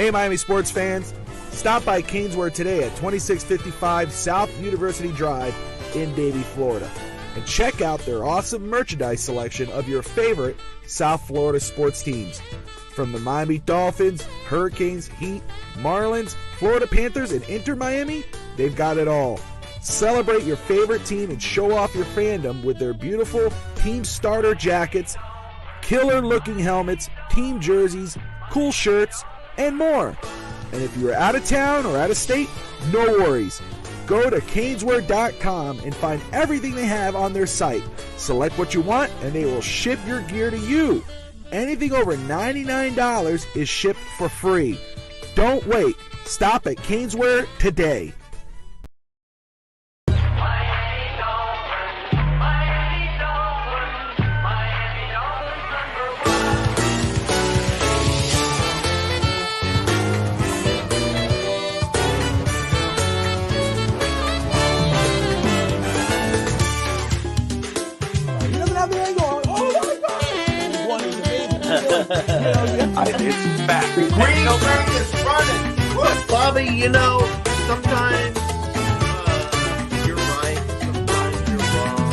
Hey, Miami sports fans. Stop by Canesware today at 2655 South University Drive in Davie, Florida. And check out their awesome merchandise selection of your favorite South Florida sports teams. From the Miami Dolphins, Hurricanes, Heat, Marlins, Florida Panthers, and Inter Miami, they've got it all. Celebrate your favorite team and show off your fandom with their beautiful team starter jackets, killer-looking helmets, team jerseys, cool shirts, and more. And if you're out of town or out of state, no worries. Go to Canesware.com and find everything they have on their site. Select what you want, and they will ship your gear to you. Anything over $99 is shipped for free. Don't wait. Stop at Canesware today. It's back. The green is running. Bobby, sometimes you're right, sometimes you're wrong.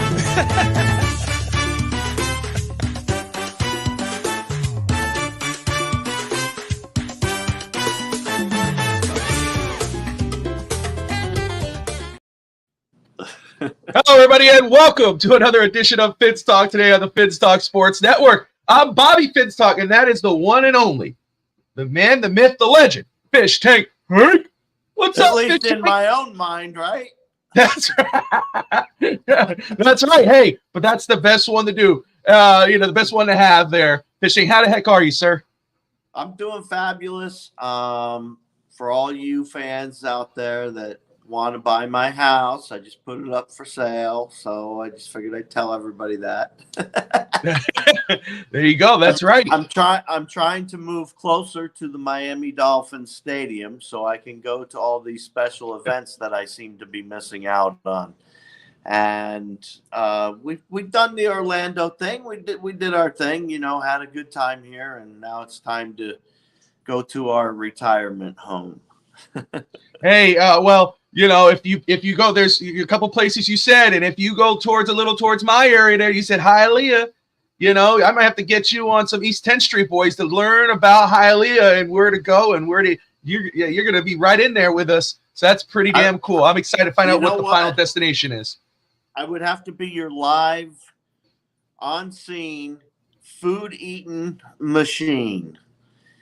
Hello, everybody, and welcome to another edition of Fitz Talk today on the Fitz Talk Sports Network. I'm Bobby Fitz Talk, and that is the one and only, the man, the myth, the legend, Fish Tank Hank. What's up, At least Fish in my own mind, right? That's right. That's right. Hey, but that's the best one to do. The best one to have there. Fishing. How the heck are you, sir? I'm doing fabulous. For all you fans out there that want to buy my house, I just put it up for sale, so I just figured I'd tell everybody that. There you go. That's right. I'm trying to move closer to the Miami Dolphins stadium so I can go to all these special events that I seem to be missing out on. And we've done the Orlando thing. We did our thing, had a good time here, and now it's time to go to our retirement home. Hey, if you go, there's a couple places you said, and if you go towards my area there, you said Hialeah. I might have to get you on some East 10th Street boys to learn about Hialeah and where to go and you're going to be right in there with us. So that's pretty damn cool. I'm excited to find out what the final destination is. I would have to be your live, on scene, food eating machine.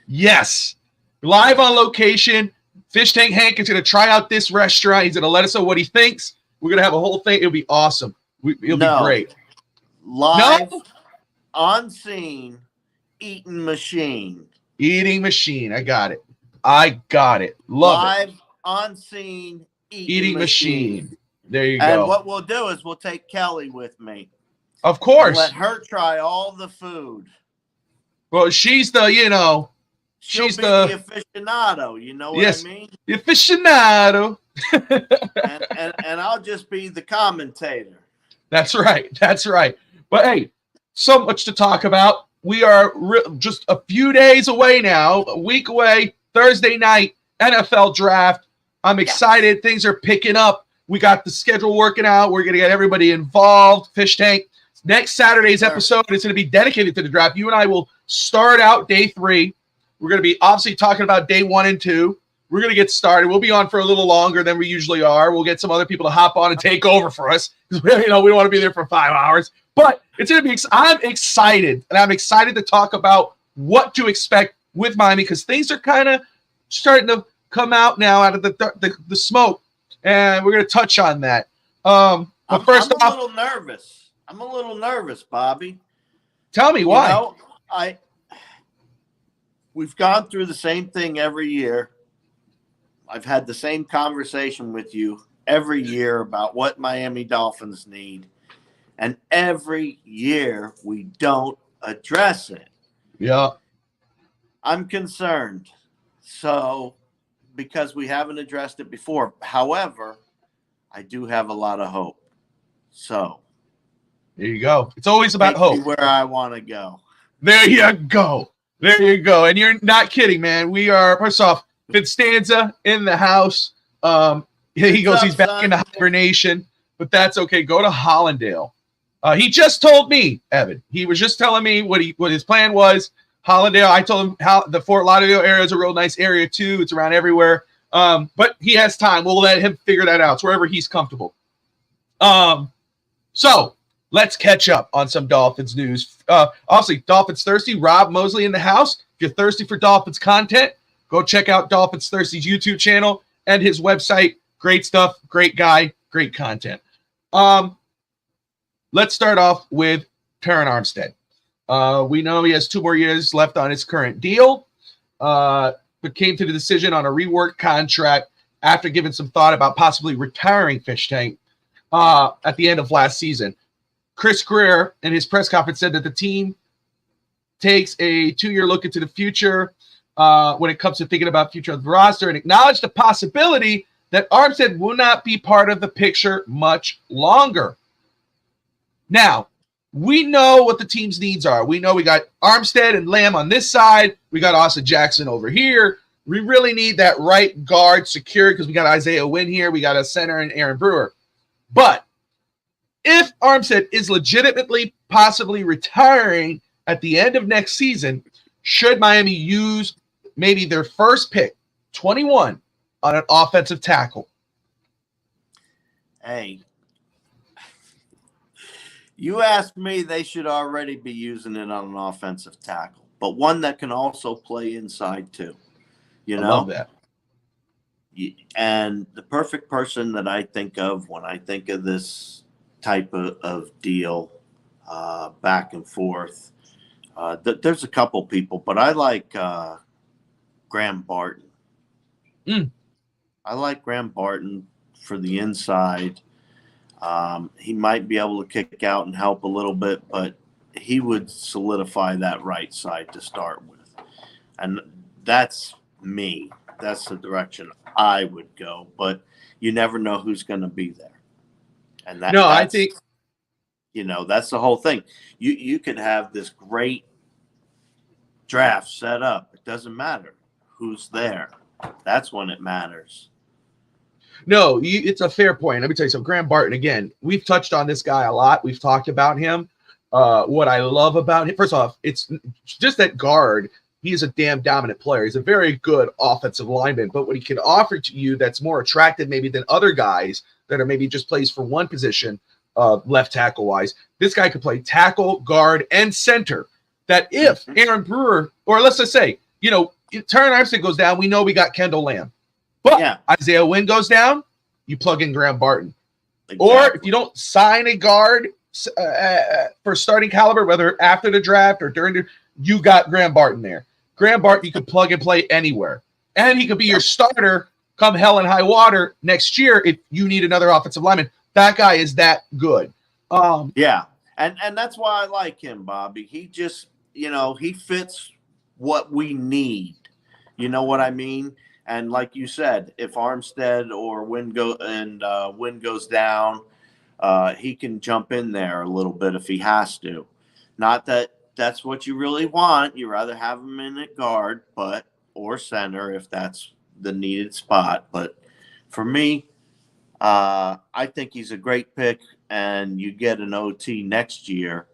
Yes, live on location. Fish Tank Hank is going to try out this restaurant. He's going to let us know what he thinks. We're going to have a whole thing. It'll be awesome. It'll be great. Live, on scene, eating machine. Eating machine. I got it. Love it. Live, on scene, eating machine. There you go. And what we'll do is we'll take Kelly with me. Of course. Let her try all the food. Well, she's the, She's the aficionado, you know what I mean? The aficionado. and I'll just be the commentator. That's right. But hey, so much to talk about. We are just a few days away now, a week away, Thursday night, NFL draft. I'm excited. Things are picking up. We got the schedule working out. We're going to get everybody involved. Fish Tank. Next Saturday's episode is going to be dedicated to the draft. You and I will start out day 3. We're going to be obviously talking about day 1 and 2. We're going to get started. We'll be on for a little longer than we usually are. We'll get some other people to hop on and take over for us because we don't want to be there for 5 hours. But it's going to be. I'm excited, and I'm excited to talk about what to expect with Miami because things are kind of starting to come out now out of the smoke, and we're going to touch on that. But I'm a little nervous. I'm a little nervous, Bobby. Tell me why. We've gone through the same thing every year. I've had the same conversation with you every year about what Miami Dolphins need. And every year we don't address it. Yeah. I'm concerned. So, because we haven't addressed it before. However, I do have a lot of hope. So. There you go. It's always about hope. Where I want to go. There you go. There you go. And you're not kidding, man. We are, first off, Vinstanza in the house. He goes, he's back into hibernation, but that's okay. Go to Hollandale. He just told me, Evan, he was just telling me what his plan was. Hollandale, I told him how the Fort Lauderdale area is a real nice area too. It's around everywhere. But he has time. We'll let him figure that out. It's wherever he's comfortable. So let's catch up on some Dolphins news. Obviously, Dolphins Thirsty, Rob Mosley in the house. If you're thirsty for Dolphins content, go check out Dolphins Thirsty's YouTube channel and his website. Great stuff, great guy, great content. Let's start off with Terran Armstead. We know he has 2 more years left on his current deal, but came to the decision on a reworked contract after giving some thought about possibly retiring Fish Tank at the end of last season. Chris Grier in his press conference said that the team takes a 2-year look into the future when it comes to thinking about future of the roster and acknowledged the possibility that Armstead will not be part of the picture much longer. Now, we know what the team's needs are. We know we got Armstead and Lamb on this side. We got Austin Jackson over here. We really need that right guard secured because we got Isaiah Wynn here. We got a center and Aaron Brewer. But if Armstead is legitimately possibly retiring at the end of next season, should Miami use maybe their first pick, 21, on an offensive tackle? Hey, you asked me, they should already be using it on an offensive tackle, but one that can also play inside too. You know, I love that. And the perfect person that I think of when I think of this type of deal, back and forth, there's a couple people, but I like Graham Barton. I like Graham Barton for the inside. He might be able to kick out and help a little bit, but he would solidify that right side to start with. And that's me. That's the direction I would go. But you never know who's going to be there. And I think, that's the whole thing. You could have this great draft set up. It doesn't matter who's there. That's when it matters. No, it's a fair point. Let me tell you something. Graham Barton, again, we've touched on this guy a lot. We've talked about him. What I love about him, first off, it's just that guard. He's a damn dominant player. He's a very good offensive lineman. But what he can offer to you that's more attractive maybe than other guys that are maybe just plays for one position, left tackle-wise, this guy could play tackle, guard, and center. That if Aaron Brewer, or let's just say, Terran Armstead goes down, we know we got Kendall Lamb. But Isaiah Wynn goes down, you plug in Graham Barton. Exactly. Or if you don't sign a guard for starting caliber, whether after the draft or during you got Graham Barton there. Graham Barton, you could plug and play anywhere. And he could be your starter come hell and high water next year if you need another offensive lineman. That guy is that good. And that's why I like him, Bobby. He just, he fits what we need. You know what I mean? And like you said, if Armstead or Wynn goes down, he can jump in there a little bit if he has to. Not that that's what you really want. You rather have him in at guard, or center if that's the needed spot. But for me, I think he's a great pick, and you get an OT next year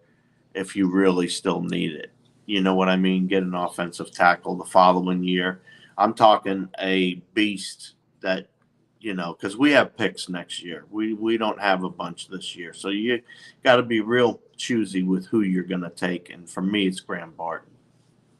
if you really still need it. You know what I mean? Get an offensive tackle the following year. I'm talking a beast that, because we have picks next year. We don't have a bunch this year. So you got to be real choosy with who you're going to take. And for me, it's Graham Barton.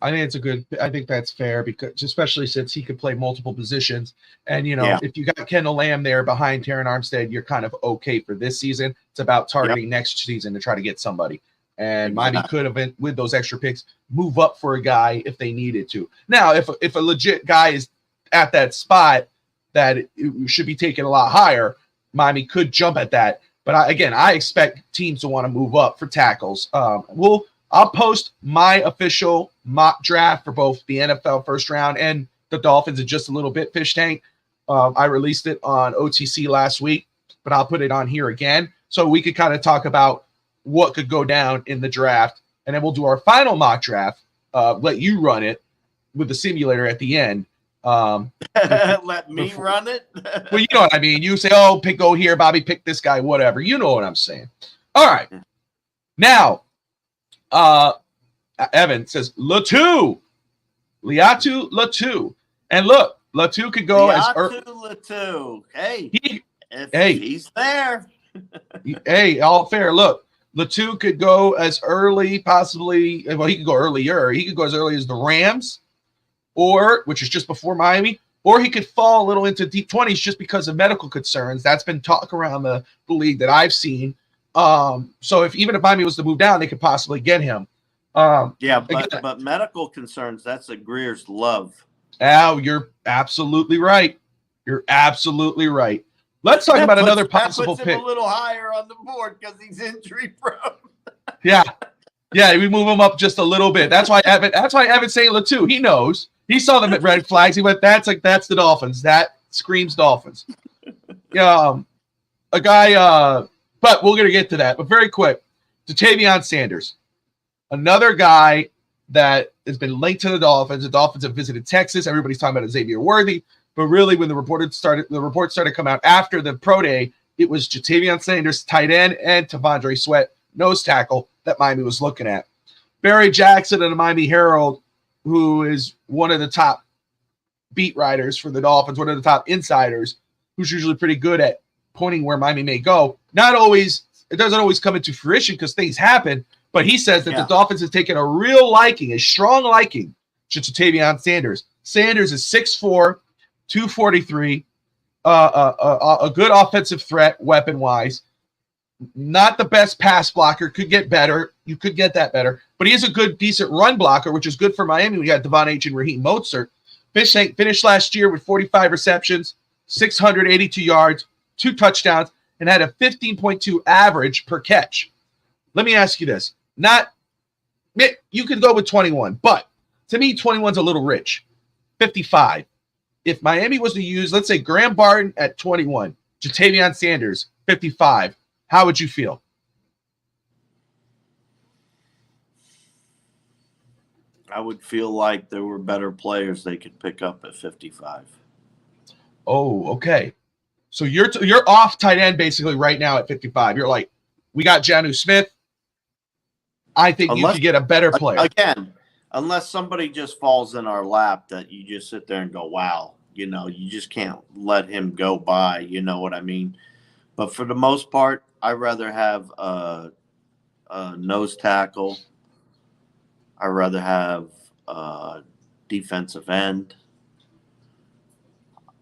I think that's fair, because especially since he could play multiple positions. And, if you got Kendall Lamb there behind Terran Armstead, you're kind of okay for this season. It's about targeting next season to try to get somebody. And Miami could have been, with those extra picks, move up for a guy if they needed to. Now, if a legit guy is at that spot that it should be taken a lot higher, Miami could jump at that. But I expect teams to want to move up for tackles. I'll post my official mock draft for both the NFL first round and the Dolphins in just a little bit, Fish Tank. I released it on OTC last week, but I'll put it on here again so we could kind of talk about what could go down in the draft. And then we'll do our final mock draft let you run it with the simulator at the end. Let me run it. Well, you know what I mean. You say, "Oh, go here, Bobby. Pick this guy, whatever." You know what I'm saying. All right. Now, Evan says Latu, and look, Latu could go Latu. Hey, he's there. Hey, all fair. Look, Latu could go as early, possibly. Well, he could go earlier. He could go as early as the Rams, which is just before Miami, or he could fall a little into deep 20s just because of medical concerns. That's been talk around the league that I've seen. So even if Miami was to move down, they could possibly get him. But medical concerns, that's a Grier's love. Al, you're absolutely right. Let's talk about another possible pick. A little higher on the board because he's injury prone. Yeah, we move him up just a little bit. That's why Evan's saying Latu. He knows. He saw the red flags. He went, that's the Dolphins. That screams Dolphins. A guy. But we're gonna get to that. But very quick, Ja'Tavion Sanders, another guy that has been linked to the Dolphins. The Dolphins have visited Texas. Everybody's talking about Xavier Worthy. But really, when the reports started to come out after the pro day, it was Ja'Tavion Sanders, tight end, and T'Vondre Sweat, nose tackle, that Miami was looking at. Barry Jackson of the Miami Herald, who is one of the top beat writers for the Dolphins, one of the top insiders, who's usually pretty good at pointing where Miami may go. It doesn't always come into fruition because things happen, but he says that the Dolphins have taken a strong liking to Ja'Tavion Sanders. Sanders is 6'4", 243, a good offensive threat weapon-wise. Not the best pass blocker. Could get better. You could get that better. But he is a good, decent run blocker, which is good for Miami. We got Devon H. and Raheem Mostert. Finished last year with 45 receptions, 682 yards, 2 touchdowns, and had a 15.2 average per catch. Let me ask you this. You could go with 21, but to me, 21's a little rich. 55. If Miami was to use, let's say, Graham Barton at 21, Ja'Tavion Sanders, 55, how would you feel? I would feel like there were better players they could pick up at 55. Oh, okay. So you're off tight end basically right now at 55. You're like, we got Jonnu Smith. I think you could get a better player. Again, unless somebody just falls in our lap that you just sit there and go, wow, you just can't let him go by. You know what I mean? But for the most part, I'd rather have a nose tackle. I'd rather have a defensive end.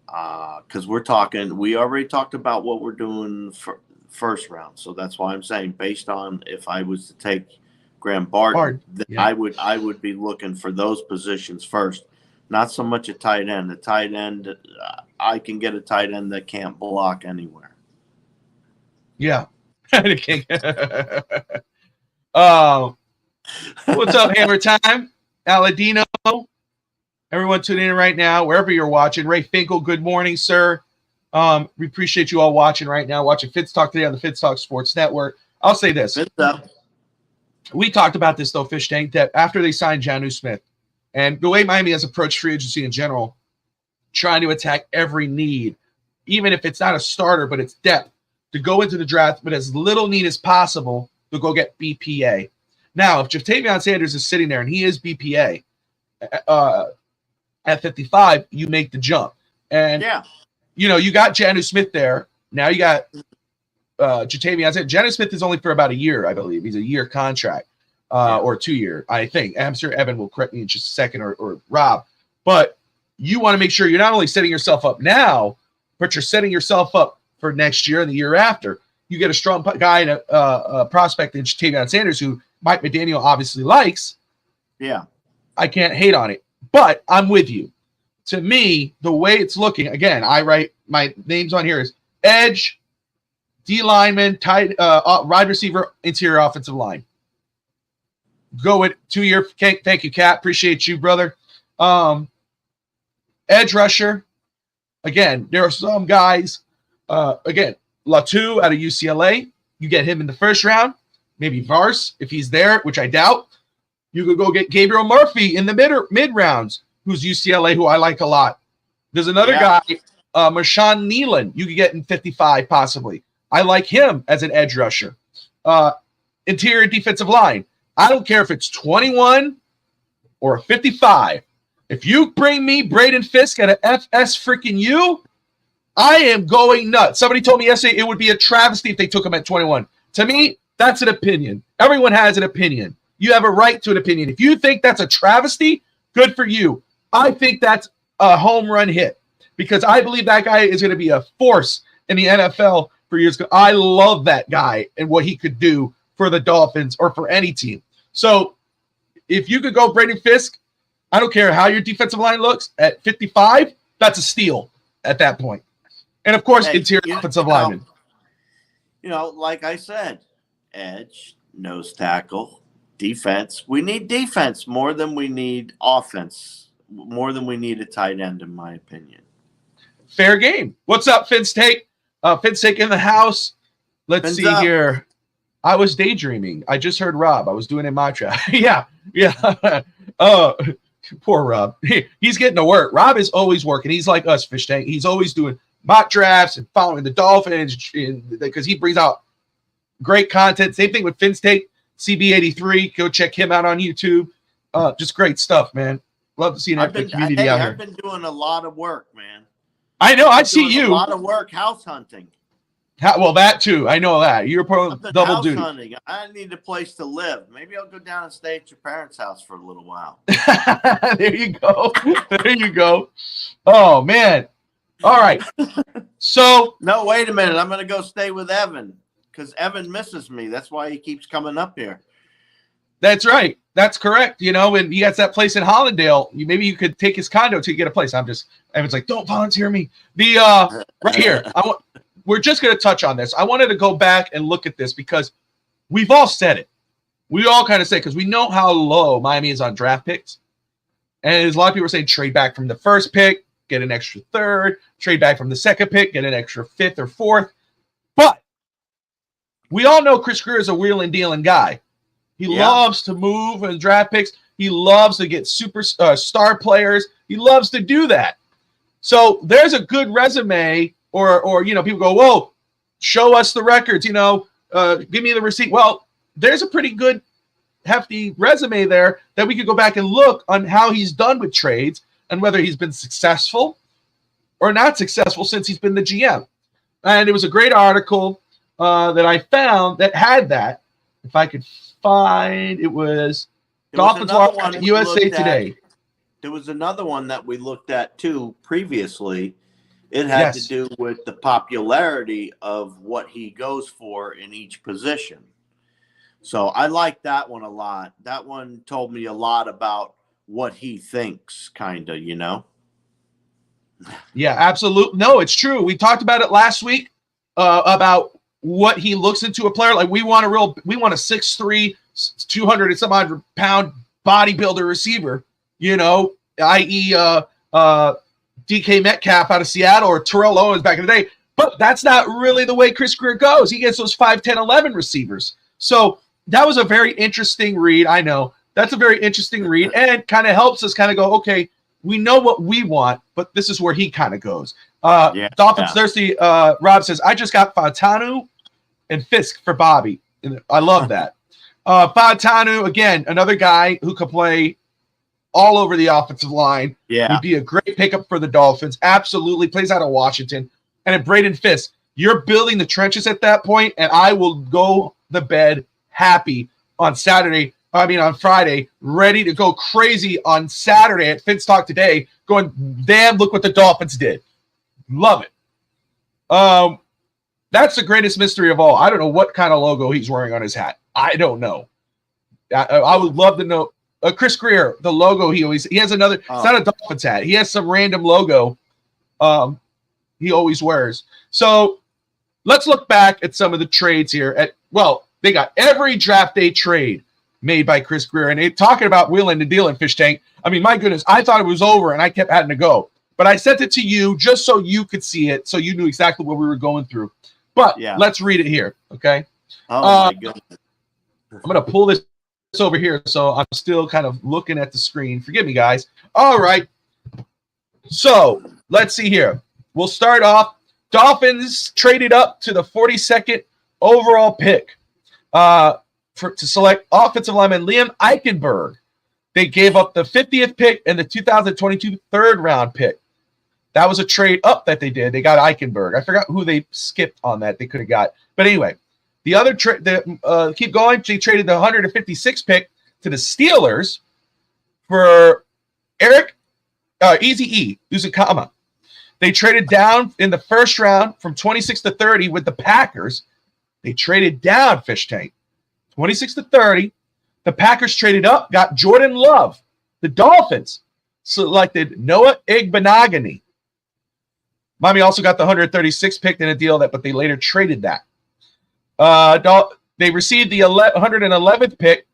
Because we already talked about what we're doing for first round. So that's why I'm saying, based on if I was to take Graham Barton, I would be looking for those positions first. Not so much a tight end. The tight end, I can get a tight end that can't block anywhere. Yeah. What's up, Hammer Time? Aladino. Everyone tuning in right now, wherever you're watching. Ray Finkel, good morning, sir. We appreciate you all watching right now, watching Fitz Talk today on the Fitz Talk Sports Network. I'll say this. We talked about this, though, Fish Tank, that after they signed Jonnu Smith, and the way Miami has approached free agency in general, trying to attack every need, even if it's not a starter, but it's depth, to go into the draft with as little need as possible to go get BPA. Now, if Ja'Tavion Sanders is sitting there and he is BPA at 55, you make the jump. And, you got Jonnu Smith there. Now you got Ja'Tavion Sanders. Jonnu Smith is only for about a year, I believe. He's a year contract or 2 year, I think. I'm sure Evan will correct me in just a second or Rob. But you want to make sure you're not only setting yourself up now, but you're setting yourself up for next year and the year after. You get a strong guy and a prospect in Ja'Tavion Sanders, who Mike McDaniel obviously likes. Yeah. I can't hate on it. But I'm with you. To me, the way it's looking, again, I write my names on here is edge, D lineman, tight, wide receiver, interior offensive line. Go with 2 year. Thank you, Kat. Appreciate you, brother. Edge rusher. Again, there are some guys. Again, Latu out of UCLA. You get him in the first round. Maybe Vars if he's there, which I doubt. You could go get Gabriel Murphy in the mid rounds, who's UCLA, who I like a lot. There's another guy, Marshawn Nealon, you could get in 55 possibly. I like him as an edge rusher. Interior defensive line. I don't care if it's 21 or 55. If you bring me Braden Fisk at a FS freaking U, I am going nuts. Somebody told me yesterday it would be a travesty if they took him at 21. To me, that's an opinion. Everyone has an opinion. You have a right to an opinion. If you think that's a travesty, good for you. I think that's a home run hit because I believe that guy is going to be a force in the NFL for years. I love that guy and what he could do for the Dolphins or for any team. So if you could go Braden Fisk, I don't care how your defensive line looks at 55, that's a steal at that point. And of course, interior offensive lineman. Like I said, edge, nose tackle, defense. We need defense more than we need offense, more than we need a tight end, in my opinion. Fair game. What's up, Finn's Take? Finn's Take in the house. Let's see here. I was daydreaming. I just heard Rob. I was doing a mock draft. yeah. Poor Rob. He's getting to work. Rob is always working. He's like us, Fish Tank. He's always doing mock drafts and following the Dolphins because he brings out great content. Same thing with Finn's Take, CB83. Go check him out on YouTube. Just great stuff, man. Love to see an community out here. I've been doing a lot of work, man. I know. I see you. A lot of work house hunting. Well, that too. I know that. You're double duty. Hunting. I need a place to live. Maybe I'll go down and stay at your parents' house for a little while. There you go. There you go. Oh, man. All right. So. No, wait a minute. I'm going to go stay with Evan because Evan misses me. That's why he keeps coming up here. That's right. That's correct. And he has that place in Hollandale. Maybe you could take his condo to get a place. Evan's like, don't volunteer me. Right here. We're just going to touch on this. I wanted to go back and look at this because we've all said it. We all kind of say because we know how low Miami is on draft picks. And there's a lot of people saying trade back from the first pick, get an extra third, trade back from the second pick, get an extra fifth or fourth. But we all know Chris Grier is a wheeling dealing guy. He loves to move in draft picks. He loves to get super star players. He loves to do that. So there's a good resume. Or people go, whoa, show us the records, give me the receipt. Well, there's a pretty good hefty resume there that we could go back and look on how he's done with trades and whether he's been successful or not successful since he's been the GM. And it was a great article that I found that had that. If I could find, it was Dolphins USA Today. There was another one that we looked at too previously. It had to do with the popularity of what he goes for in each position. So I like that one a lot. That one told me a lot about what he thinks, kind of, Yeah, absolutely. No, it's true. We talked about it last week about what he looks into a player. Like we want a 6'3", 200 and some odd pound bodybuilder receiver, i.e. DK Metcalf out of Seattle or Terrell Owens back in the day. But that's not really the way Chris Grier goes. He gets those 5'10", 11 receivers. So that was a very interesting read. I know. That's a very interesting read and kind of helps us kind of go, okay, we know what we want, but this is where he kind of goes. Dolphins Thirsty, Rob says, I just got Fautanu and Fisk for Bobby. And I love that. Fautanu, again, another guy who could play all over the offensive line. Yeah. Would be a great pickup for the Dolphins. Absolutely. Plays out of Washington. And at Braden Fisk, you're building the trenches at that point, and I will go to bed happy on Friday, ready to go crazy on Saturday at Finn's Talk Today, going, damn, look what the Dolphins did. Love it. That's the greatest mystery of all. I don't know what kind of logo he's wearing on his hat. I don't know. I would love to know. Chris Grier, the logo he has another. It's not a Dolphins hat. He has some random logo. He always wears. So let's look back at some of the trades here. They got every draft day trade made by Chris Grier, and talking about wheeling and dealing, Fish Tank. I mean, my goodness, I thought it was over, and I kept having to go. But I sent it to you just so you could see it, so you knew exactly what we were going through. But let's read it here, okay? Oh my goodness! I'm going to pull this over here, so I'm still kind of looking at the screen. Forgive me, guys. All right. So let's see here. We'll start off. Dolphins traded up to the 42nd overall pick to select offensive lineman Liam Eichenberg. They gave up the 50th pick and the 2022 third-round pick. That was a trade up that they did. They got Eichenberg. I forgot who they skipped on that they could have got. But anyway, the other keep going. They traded the 156th pick to the Steelers for Eric Easy Uzukama. They traded down in the first round from 26 to 30 with the Packers. They traded down, Fish Tank, 26 to 30. The Packers traded up, got Jordan Love. The Dolphins selected Noah Igbenogany. Miami also got the 136th pick in a deal but they later traded that. They received the 111th pick,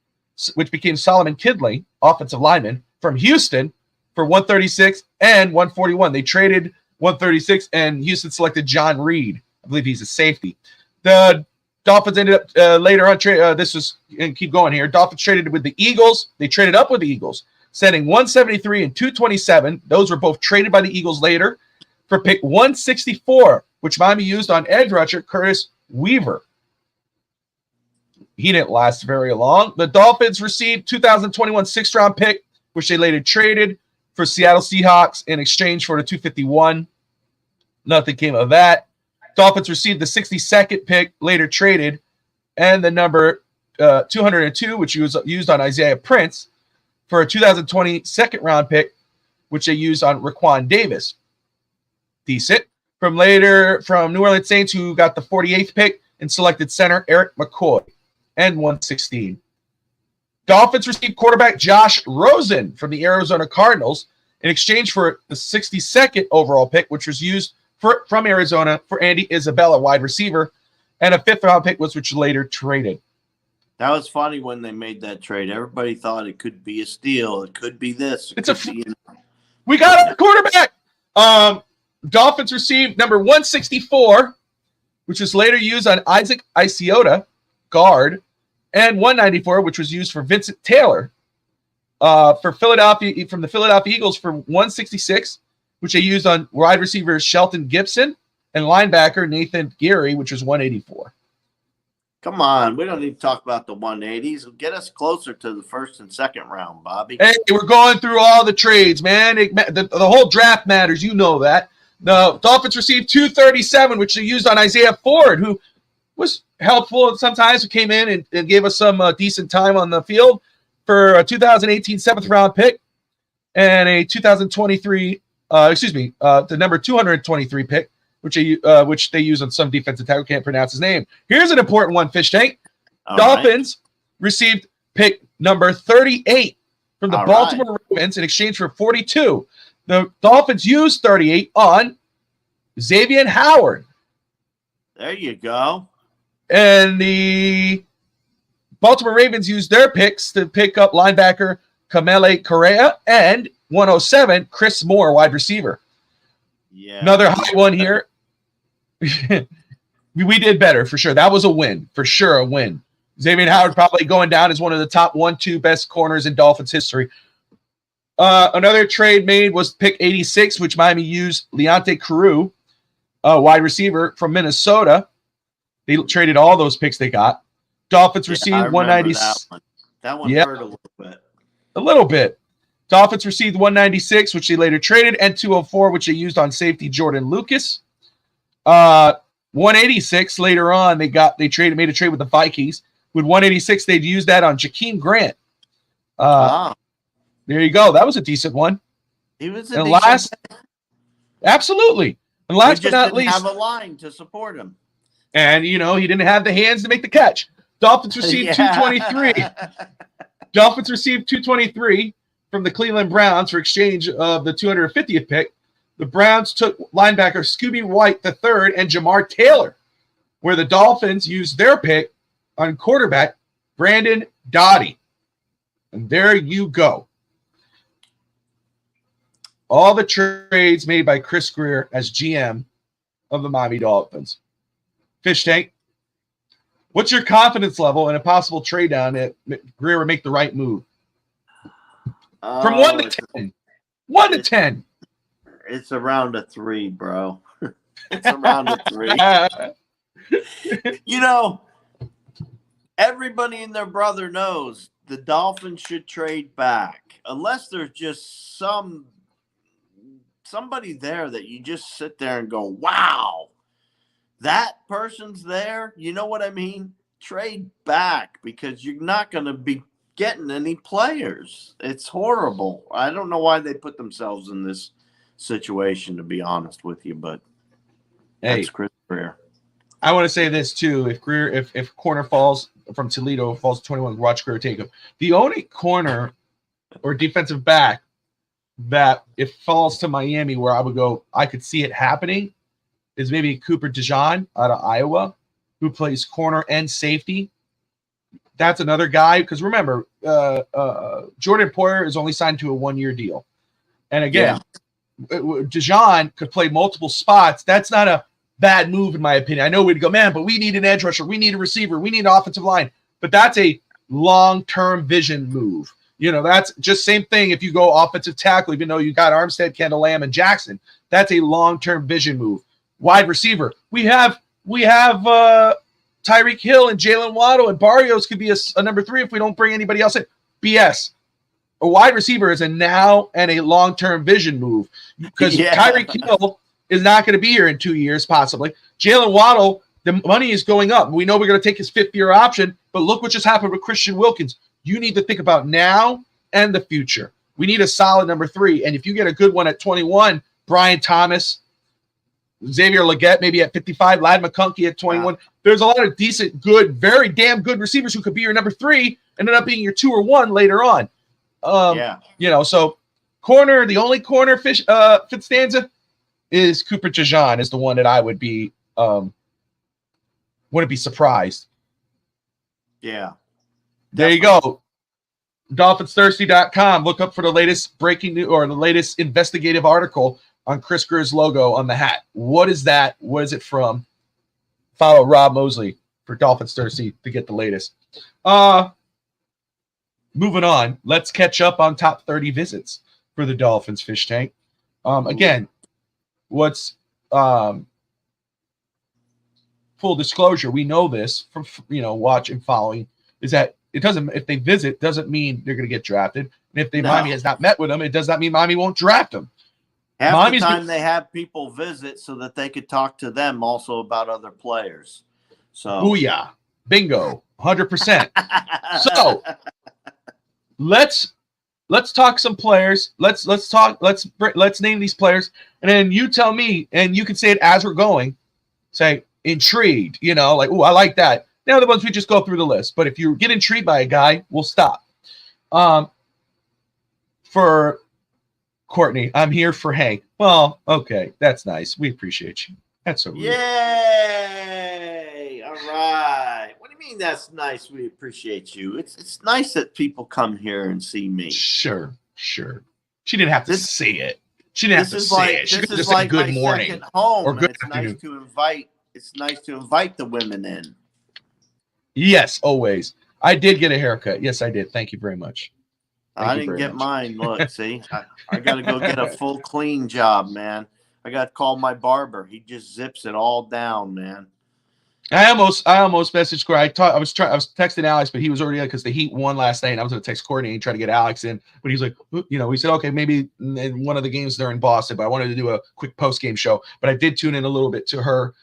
which became Solomon Kidley, offensive lineman, from Houston for 136 and 141. They traded 136, and Houston selected John Reed. I believe he's a safety. The Dolphins ended up later on. Keep going here. Dolphins traded with the Eagles. They traded up with the Eagles, sending 173 and 227. Those were both traded by the Eagles later for pick 164, which Miami used on edge rusher Curtis Weaver. He didn't last very long. The Dolphins received 2021 sixth-round pick, which they later traded for Seattle Seahawks in exchange for the 251. Nothing came of that. Dolphins received the 62nd pick, later traded, and the number 202, which was used on Isaiah Prince, for a 2020 second-round pick, which they used on Raquan Davis. Decent. From New Orleans Saints, who got the 48th pick and selected center Eric McCoy, and 116. Dolphins received quarterback Josh Rosen from the Arizona Cardinals in exchange for the 62nd overall pick, which was used from Arizona for Andy Isabella, wide receiver, and a fifth-round pick, which was later traded. That was funny when they made that trade. Everybody thought it could be a steal. It could be this. We got a quarterback. Dolphins received number 164, which was later used on Isaac Isiota, guard, and 194, which was used for Vincent Taylor from the Philadelphia Eagles for 166, which they used on wide receivers Shelton Gibson and linebacker Nathan Geary, which was 184. Come on, we don't need to talk about the 180s. Get us closer to the first and second round, Bobby. Hey, we're going through all the trades, man. The whole draft matters. You know that. The Dolphins received 237, which they used on Isaiah Ford, who was helpful sometimes, who came in and gave us some decent time on the field, for a 2018 seventh-round pick and a 2023, the number 223 pick, which they use on some defensive tackle. Can't pronounce his name. Here's an important one, Fish Tank. Dolphins received pick number 38 from the Baltimore Ravens in exchange for 42. The Dolphins used 38 on Xavier Howard. There you go. And the Baltimore Ravens used their picks to pick up linebacker Kamele Correa and 107 Chris Moore, wide receiver. Yeah. Another high one here. We did better for sure. That was a win. For sure, a win. Xavier Howard probably going down as one of the top 1-2 best corners in Dolphins history. Another trade made was pick 86, which Miami used Leonte Carew, wide receiver from Minnesota. They traded all those picks they got. Dolphins received 190. That one hurt a little bit. A little bit. Dolphins received 196, which they later traded, and 204, which they used on safety Jordan Lucas. 186 later on, made a trade with the Vikings. With 186, they'd use that on Jakeem Grant. There you go. That was a decent one. He was a decent. Absolutely. And last but not least, have a line to support him. And, he didn't have the hands to make the catch. Dolphins received 223. Dolphins received 223 from the Cleveland Browns for exchange of the 250th pick. The Browns took linebacker Scooby White III and Jamar Taylor, where the Dolphins used their pick on quarterback Brandon Dottie. And there you go. All the trades made by Chris Grier as GM of the Miami Dolphins. Fish Tank, What's your confidence level in a possible trade down that Grier would make the right move? From 1 to 10. 1 to 10. It's around a 3, bro. It's around a 3. You know, everybody and their brother knows the Dolphins should trade back. Unless there's just somebody there that you just sit there and go, wow, that person's there. You know what I mean? Trade back, because you're not going to be getting any players. It's horrible. I don't know why they put themselves in this situation, to be honest with you, but that's Chris Grier. I want to say this too. If Grier, if corner falls from Toledo, falls to 21, watch Grier take him. The only corner or defensive back that if falls to Miami where I would go, I could see it happening, is maybe Cooper DeJean out of Iowa, who plays corner and safety. That's another guy, because remember, Jordan Poyer is only signed to a 1-year deal. And again, DeJean could play multiple spots. That's not a bad move, in my opinion. I know we'd go, man, but we need an edge rusher. We need a receiver. We need an offensive line. But that's a long-term vision move. You know, that's just same thing if you go offensive tackle, even though you got Armstead, Kendall Lamb, and Jackson. That's a long-term vision move. Wide receiver. We have Tyreek Hill and Jalen Waddle, and Barrios could be a number 3 if we don't bring anybody else in. BS. A wide receiver is a now and a long-term vision move, because Tyreek Hill is not going to be here in 2 years, possibly. Jalen Waddle, the money is going up. We know we're going to take his 5th-year option, but look what just happened with Christian Wilkins. You need to think about now and the future. We need a solid number 3, and if you get a good one at 21, Brian Thomas, Xavier Legette maybe at 55, Ladd McConkey at 21. Wow. There's a lot of decent, good, very damn good receivers who could be your number 3 and end up being your 2 or 1 later on. You know, so corner, the only corner Fitzstanza is Cooper DeJean is the one that I would be wouldn't be surprised. Yeah. There you go. DolphinsThirsty.com. Look up for the latest breaking news or the latest investigative article on Chris Grier's logo on the hat. What is that? What is it from? Follow Rob Mosley for Dolphins Thirsty to get the latest. Moving on. Let's catch up on top 30 visits for the Dolphins fish tank. Again, what's full disclosure, we know this from watching, following, is that it doesn't, if they visit, doesn't mean they're going to get drafted. And if Miami has not met with them, it does not mean Miami won't draft them. Half the time they have people visit so that they could talk to them also about other players. So, booyah, bingo, 100%. So let's talk some players. Let's name these players, and then you tell me, and you can say it as we're going. Say intrigued, like, oh, I like that. Now the ones we just go through the list. But if you get intrigued by a guy, we'll stop. For Courtney, I'm here for Hank. Well, okay, that's nice. We appreciate you. That's so rude. Yay! All right. What do you mean that's nice? We appreciate you. It's nice that people come here and see me. Sure. She didn't have to say it. She didn't have to say it. She could just say good morning. Second home, or good afternoon. It's nice to invite the women in. Yes, always. I did get a haircut. Yes, I did. Thank you very much. I didn't get mine. Look, see, I got to go get a full clean job, man. I got to call my barber. He just zips it all down, man. I almost messaged Corey. I was texting Alex, but he was already because the Heat won last night, and I was going to text Courtney and try to get Alex in. But he's like, he said, okay, maybe in one of the games they're in Boston, but I wanted to do a quick post game show. But I did tune in a little bit to her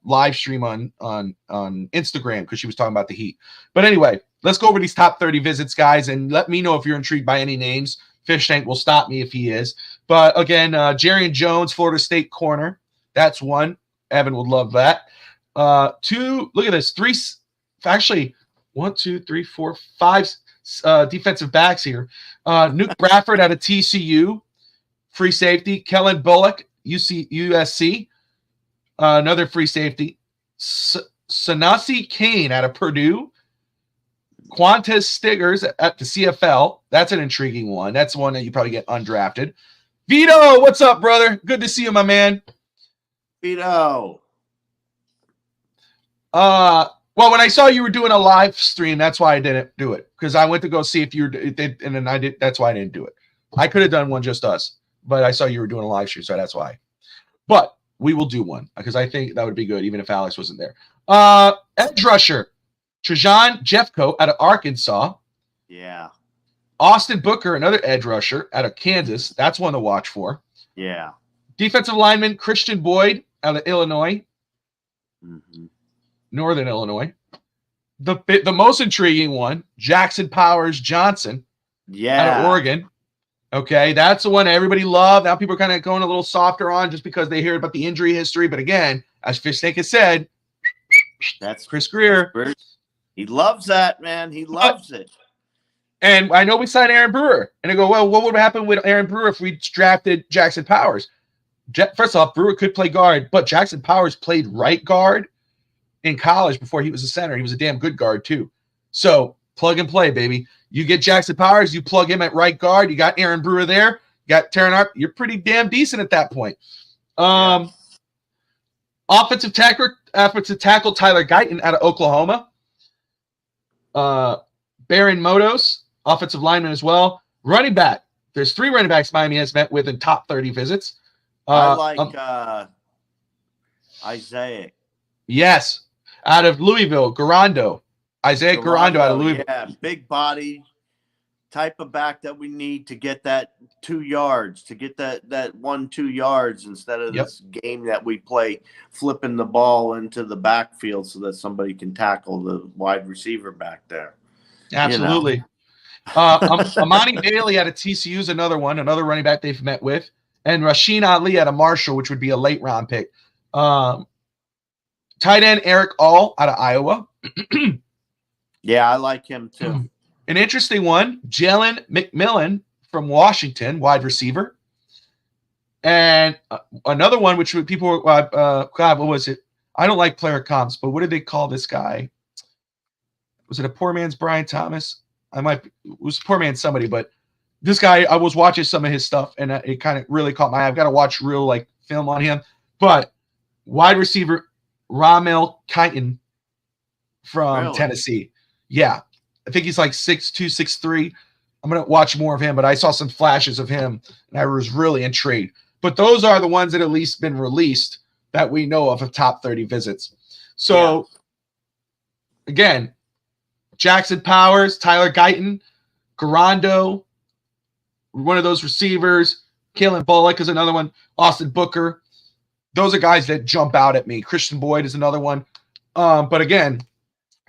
live stream on Instagram because she was talking about the Heat. But anyway, let's go over these top 30 visits, guys, and let me know if you're intrigued by any names. Fish Tank will stop me if he is. But again, Jarian Jones, Florida State corner. That's one. Evan would love that. 2, look at this. 3, actually, 1, 2, 3, 4, 5 defensive backs here. Nuke Bradford out of TCU, free safety. Kellen Bullock, USC, another free safety. Sanasi Kane out of Purdue. Quantez Stiggers at the CFL. That's an intriguing one. That's one that you probably get undrafted. Vito, what's up, brother? Good to see you, my man. Vito. Well, when I saw you were doing a live stream, that's why I didn't do it, because I went to go see if you did, and then I did. That's why I didn't do it. I could have done one just us, but I saw you were doing a live stream, so that's why. But we will do one because I think that would be good, even if Alex wasn't there. Edge rusher, Trajan Jeffcoat out of Arkansas. Yeah. Austin Booker, another edge rusher out of Kansas. That's one to watch for. Yeah. Defensive lineman Christian Boyd out of Illinois. Mm-hmm. Northern Illinois. The most intriguing one, Jackson Powers Johnson out of Oregon. Okay, that's the one everybody loved. Now people are kind of going a little softer on just because they hear about the injury history. But again, as Fish Tank has said, that's Chris Grier. He loves that, man. He loves it. And I know we signed Aaron Brewer. And I go, well, what would happen with Aaron Brewer if we drafted Jackson Powers? First off, Brewer could play guard, but Jackson Powers played right guard in college before he was a center. He was a damn good guard too. So plug and play, baby. You get Jackson Powers, you plug him at right guard. You got Aaron Brewer there. You got Terran Arp. You're pretty damn decent at that point. Offensive tackle Tyler Guyton out of Oklahoma. Baron Motos, offensive lineman as well. Running back. There's 3 running backs Miami has met with in top 30 visits. I like Isaiah. Yes. Out of Louisville, Garando. Isaiah Garando out of Louisville. Yeah, big body type of back that we need to get that 2 yards, to get that 1-2 yards instead of this game that we play flipping the ball into the backfield so that somebody can tackle the wide receiver back there. Absolutely. You know. Amani Bailey out of TCU is another running back they've met with. And Rasheen Ali out of Marshall, which would be a late round pick. Tight end Eric All out of Iowa. Yeah, I like him too. An interesting one, Jalen McMillan from Washington, wide receiver. And another one, which people were, God, what was it? I don't like player comps, but what did they call this guy? Was it a poor man's Brian Thomas? It was poor man's somebody, but this guy, I was watching some of his stuff, and it kind of really caught my eye. I've got to watch real film on him. But wide receiver Ramel Kighton from Tennessee. Yeah. I think he's like 6'2", 6'3". I'm going to watch more of him, but I saw some flashes of him, and I was really intrigued. But those are the ones that at least been released that we know of top 30 visits. So, again, Jackson Powers, Tyler Guyton, Garando, one of those receivers. Kalen Bullock is another one. Austin Booker. Those are guys that jump out at me. Christian Boyd is another one. But again,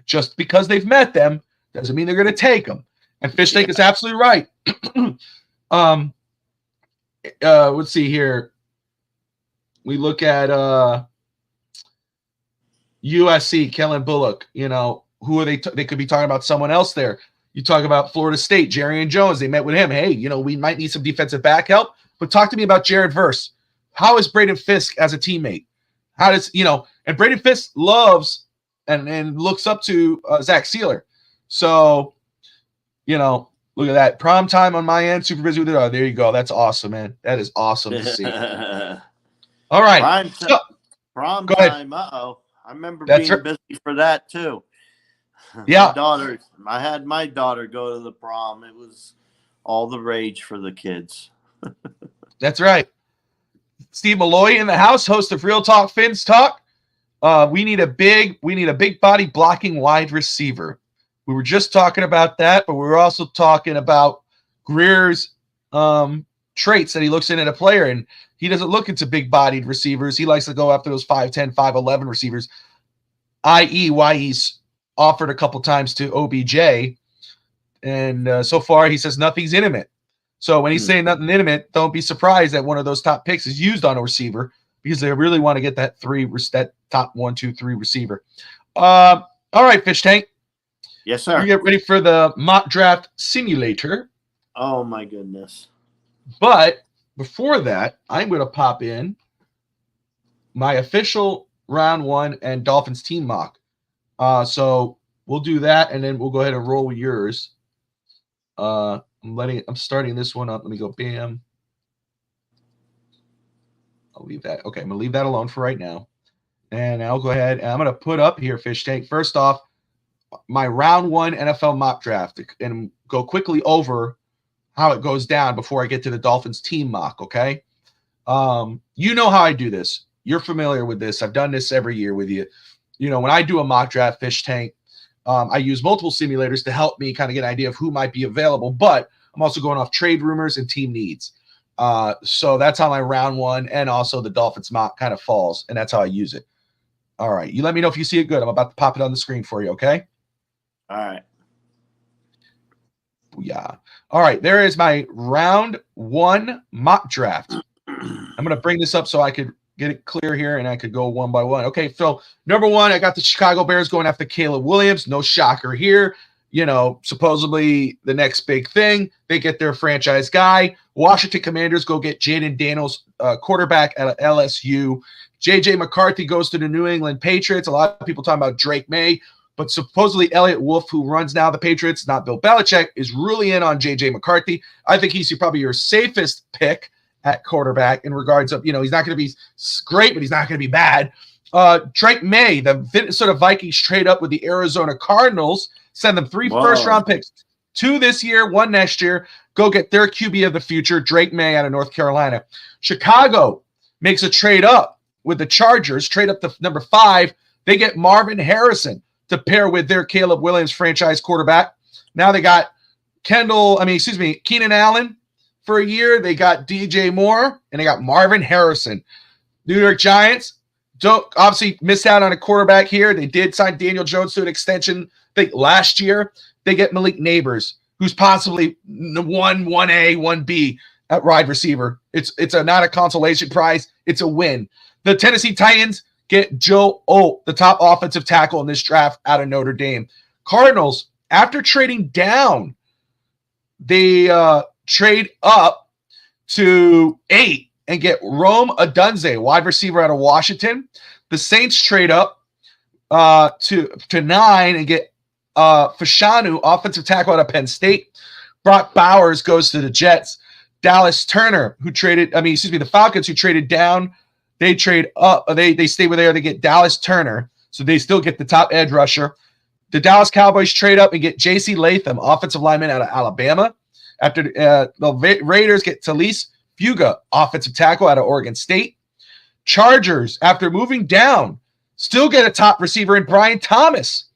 just because they've met them doesn't mean they're going to take them. And Fish Tank is absolutely right. Let's see here. We look at USC, Kellen Bullock. You know, who are they? They could be talking about someone else there. You talk about Florida State, Jerry Jones. They met with him. Hey, you know, we might need some defensive back help. But talk to me about Jared Verse. How is Braden Fisk as a teammate? How does, and Braden Fisk loves and looks up to Zach Sealer. So, look at that. Prom time on my end, super busy with it. Oh, there you go. That's awesome, man. That is awesome to see. All right. Prom time. Uh-oh. I remember being busy for that, too. Yeah. I had my daughter go to the prom. It was all the rage for the kids. That's right. Steve Malloy in the house, host of Real Talk Fins Talk. We need a big body blocking wide receiver. We were just talking about that, but we were also talking about Grier's traits that he looks in at a player, and he doesn't look into big bodied receivers. He likes to go after those 5'10", 5'11" receivers, i.e. why he's offered a couple times to OBJ. And so far he says nothing's intimate. So when he's saying nothing intimate, don't be surprised that one of those top picks is used on a receiver because they really want to get that top 1, 2, 3 receiver. All right, Fish Tank. Yes, sir. We get ready for the mock draft simulator. Oh my goodness. But before that, I'm going to pop in my official round 1 and Dolphins team mock. So we'll do that, and then we'll go ahead and roll with yours. I'm starting this one up. Let me go bam. I'll leave that. Okay, I'm gonna leave that alone for right now. And I'll go ahead and I'm going to put up here, Fish Tank. First off, my round 1 NFL mock draft and go quickly over how it goes down before I get to the Dolphins team mock, okay? You know how I do this. You're familiar with this. I've done this every year with you. You know, when I do a mock draft, Fish Tank, I use multiple simulators to help me kind of get an idea of who might be available, but I'm also going off trade rumors and team needs. So that's how my round 1 and also the Dolphins mock kind of falls, and that's how I use it. All right. You let me know if you see it good. I'm about to pop it on the screen for you, okay? All right. Yeah. All right. There is my round 1 mock draft. I'm going to bring this up so I could get it clear here and I could go one by one. Okay. So, number 1, I got the Chicago Bears going after Caleb Williams. No shocker here. You know, supposedly the next big thing. They get their franchise guy. Washington Commanders go get Jaden Daniels, quarterback at LSU. J.J. McCarthy goes to the New England Patriots. A lot of people talking about Drake May, but supposedly Elliott Wolf, who runs now the Patriots, not Bill Belichick, is really in on J.J. McCarthy. I think he's probably your safest pick at quarterback in regards of, you know, he's not going to be great, but he's not going to be bad. Drake May, the Minnesota Vikings trade up with the Arizona Cardinals, send them 3 first-round picks, 2 this year, 1 next year. Go get their QB of the future, Drake May out of North Carolina. Chicago makes a trade up with the Chargers, trade up to number 5. They get Marvin Harrison to pair with their Caleb Williams franchise quarterback. Now they got Keenan Allen for a year. They got DJ Moore, and they got Marvin Harrison. New York Giants don't obviously miss out on a quarterback here. They did sign Daniel Jones to an extension, I think, last year. They get Malik Neighbors, who's possibly 1A, 1B at wide receiver. It's not a consolation prize. It's a win. The Tennessee Titans get Joe Alt, the top offensive tackle in this draft out of Notre Dame. Cardinals, after trading down, they trade up to 8 and get Rome Odunze, wide receiver out of Washington. The Saints trade up to 9 and get Fashanu, offensive tackle out of Penn State. Brock Bowers goes to the Jets. Dallas Turner, the Falcons, who traded down, they trade up. They stay where they are. They get Dallas Turner, so they still get the top edge rusher. The Dallas Cowboys trade up and get J.C. Latham, offensive lineman out of Alabama. After the Raiders get Talise Fuga, offensive tackle out of Oregon State. Chargers, after moving down, still get a top receiver in Brian Thomas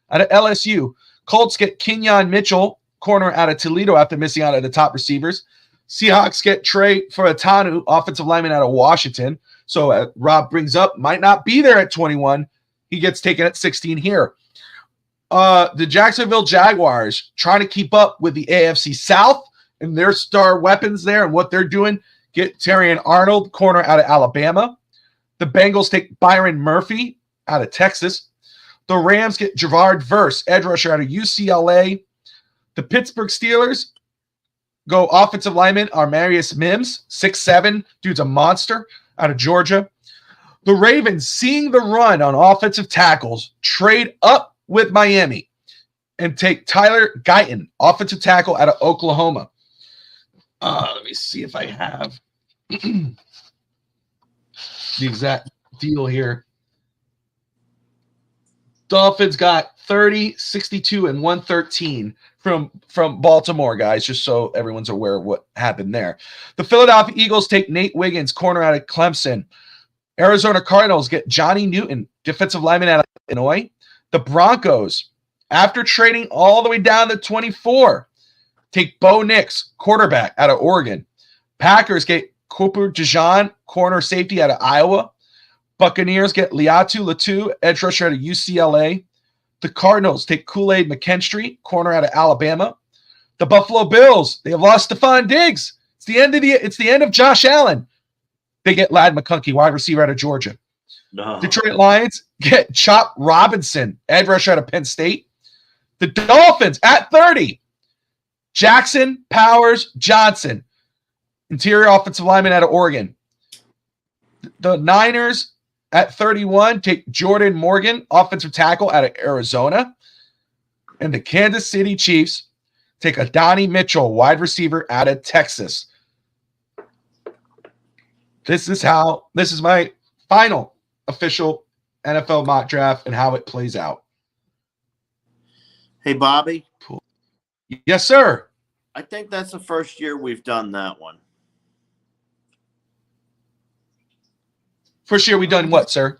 out of LSU. Colts get Kenyon Mitchell, corner out of Toledo, after missing out on the top receivers. Seahawks get Trey Furutanu, offensive lineman out of Washington. So Rob brings up, might not be there at 21. He gets taken at 16 here. The Jacksonville Jaguars, trying to keep up with the AFC South and their star weapons there and what they're doing, get Terrion Arnold, corner out of Alabama. The Bengals take Byron Murphy out of Texas. The Rams get Javard Verse, edge rusher out of UCLA. The Pittsburgh Steelers go offensive lineman Armarius Mims, 6'7", dude's a monster, out of Georgia. The Ravens, seeing the run on offensive tackles, trade up with Miami and take Tyler Guyton, offensive tackle out of Oklahoma. Let me see if I have the exact deal here. Dolphins got 30, 62, and 113 from Baltimore, guys, just so everyone's aware of what happened there. The Philadelphia Eagles take Nate Wiggins, corner out of Clemson. Arizona Cardinals get Johnny Newton, defensive lineman out of Illinois. The Broncos, after trading all the way down to 24, take Bo Nix, quarterback out of Oregon. Packers get Cooper DeJean, corner safety out of Iowa. Buccaneers get Liatu Latu, edge rusher out of UCLA. The Cardinals take Kool-Aid McKinstry, corner out of Alabama. The Buffalo Bills, they have lost Stephon Diggs. It's the end of Josh Allen. They get Ladd McConkey, wide receiver out of Georgia. No. Detroit Lions get Chop Robinson, edge rusher out of Penn State. The Dolphins at 30, Jackson Powers Johnson, interior offensive lineman out of Oregon. The Niners at 31 take Jordan Morgan, offensive tackle out of Arizona. And the Kansas City Chiefs take Adonai Mitchell, wide receiver out of Texas. This is my final official NFL mock draft and how it plays out. Hey, Bobby. Cool. Yes, sir. I think that's the first year we've done that one. First year we done what, sir?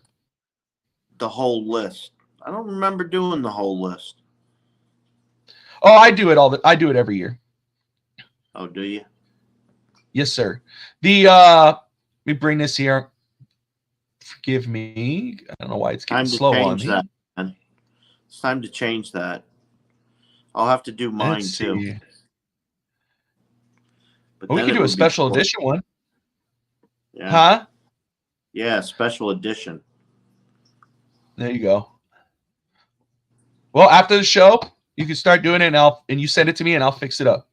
The whole list. I don't remember doing the whole list. Oh, I do it I do it every year. Oh, do you? Yes, sir. Let me bring this here. Forgive me. I don't know why it's getting slow on me. That, man. It's time to change that. I'll have to do mine too. But we can do a special edition one. Yeah. Huh? Yeah, special edition. There you go. Well, after the show, you can start doing it, and you send it to me, and I'll fix it up.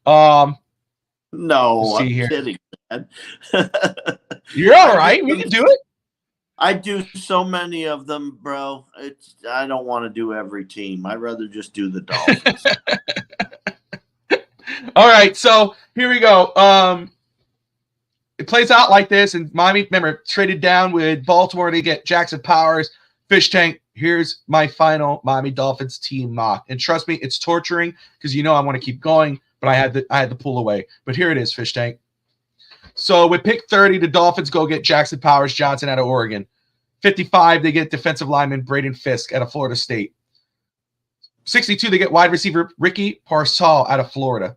No, I'm kidding, man. You're all right. We can do it. I do so many of them, bro. I don't want to do every team. I'd rather just do the Dolphins. All right, so here we go. It plays out like this, and Miami, remember, traded down with Baltimore to get Jackson Powers, Fish Tank. Here's my final Miami Dolphins team mock, and trust me, it's torturing because I want to keep going, but I had to pull away. But here it is, Fish Tank. So with pick 30, the Dolphins go get Jackson Powers Johnson out of Oregon. 55, they get defensive lineman Braden Fisk out of Florida State. 62, they get wide receiver Ricky Parcell out of Florida.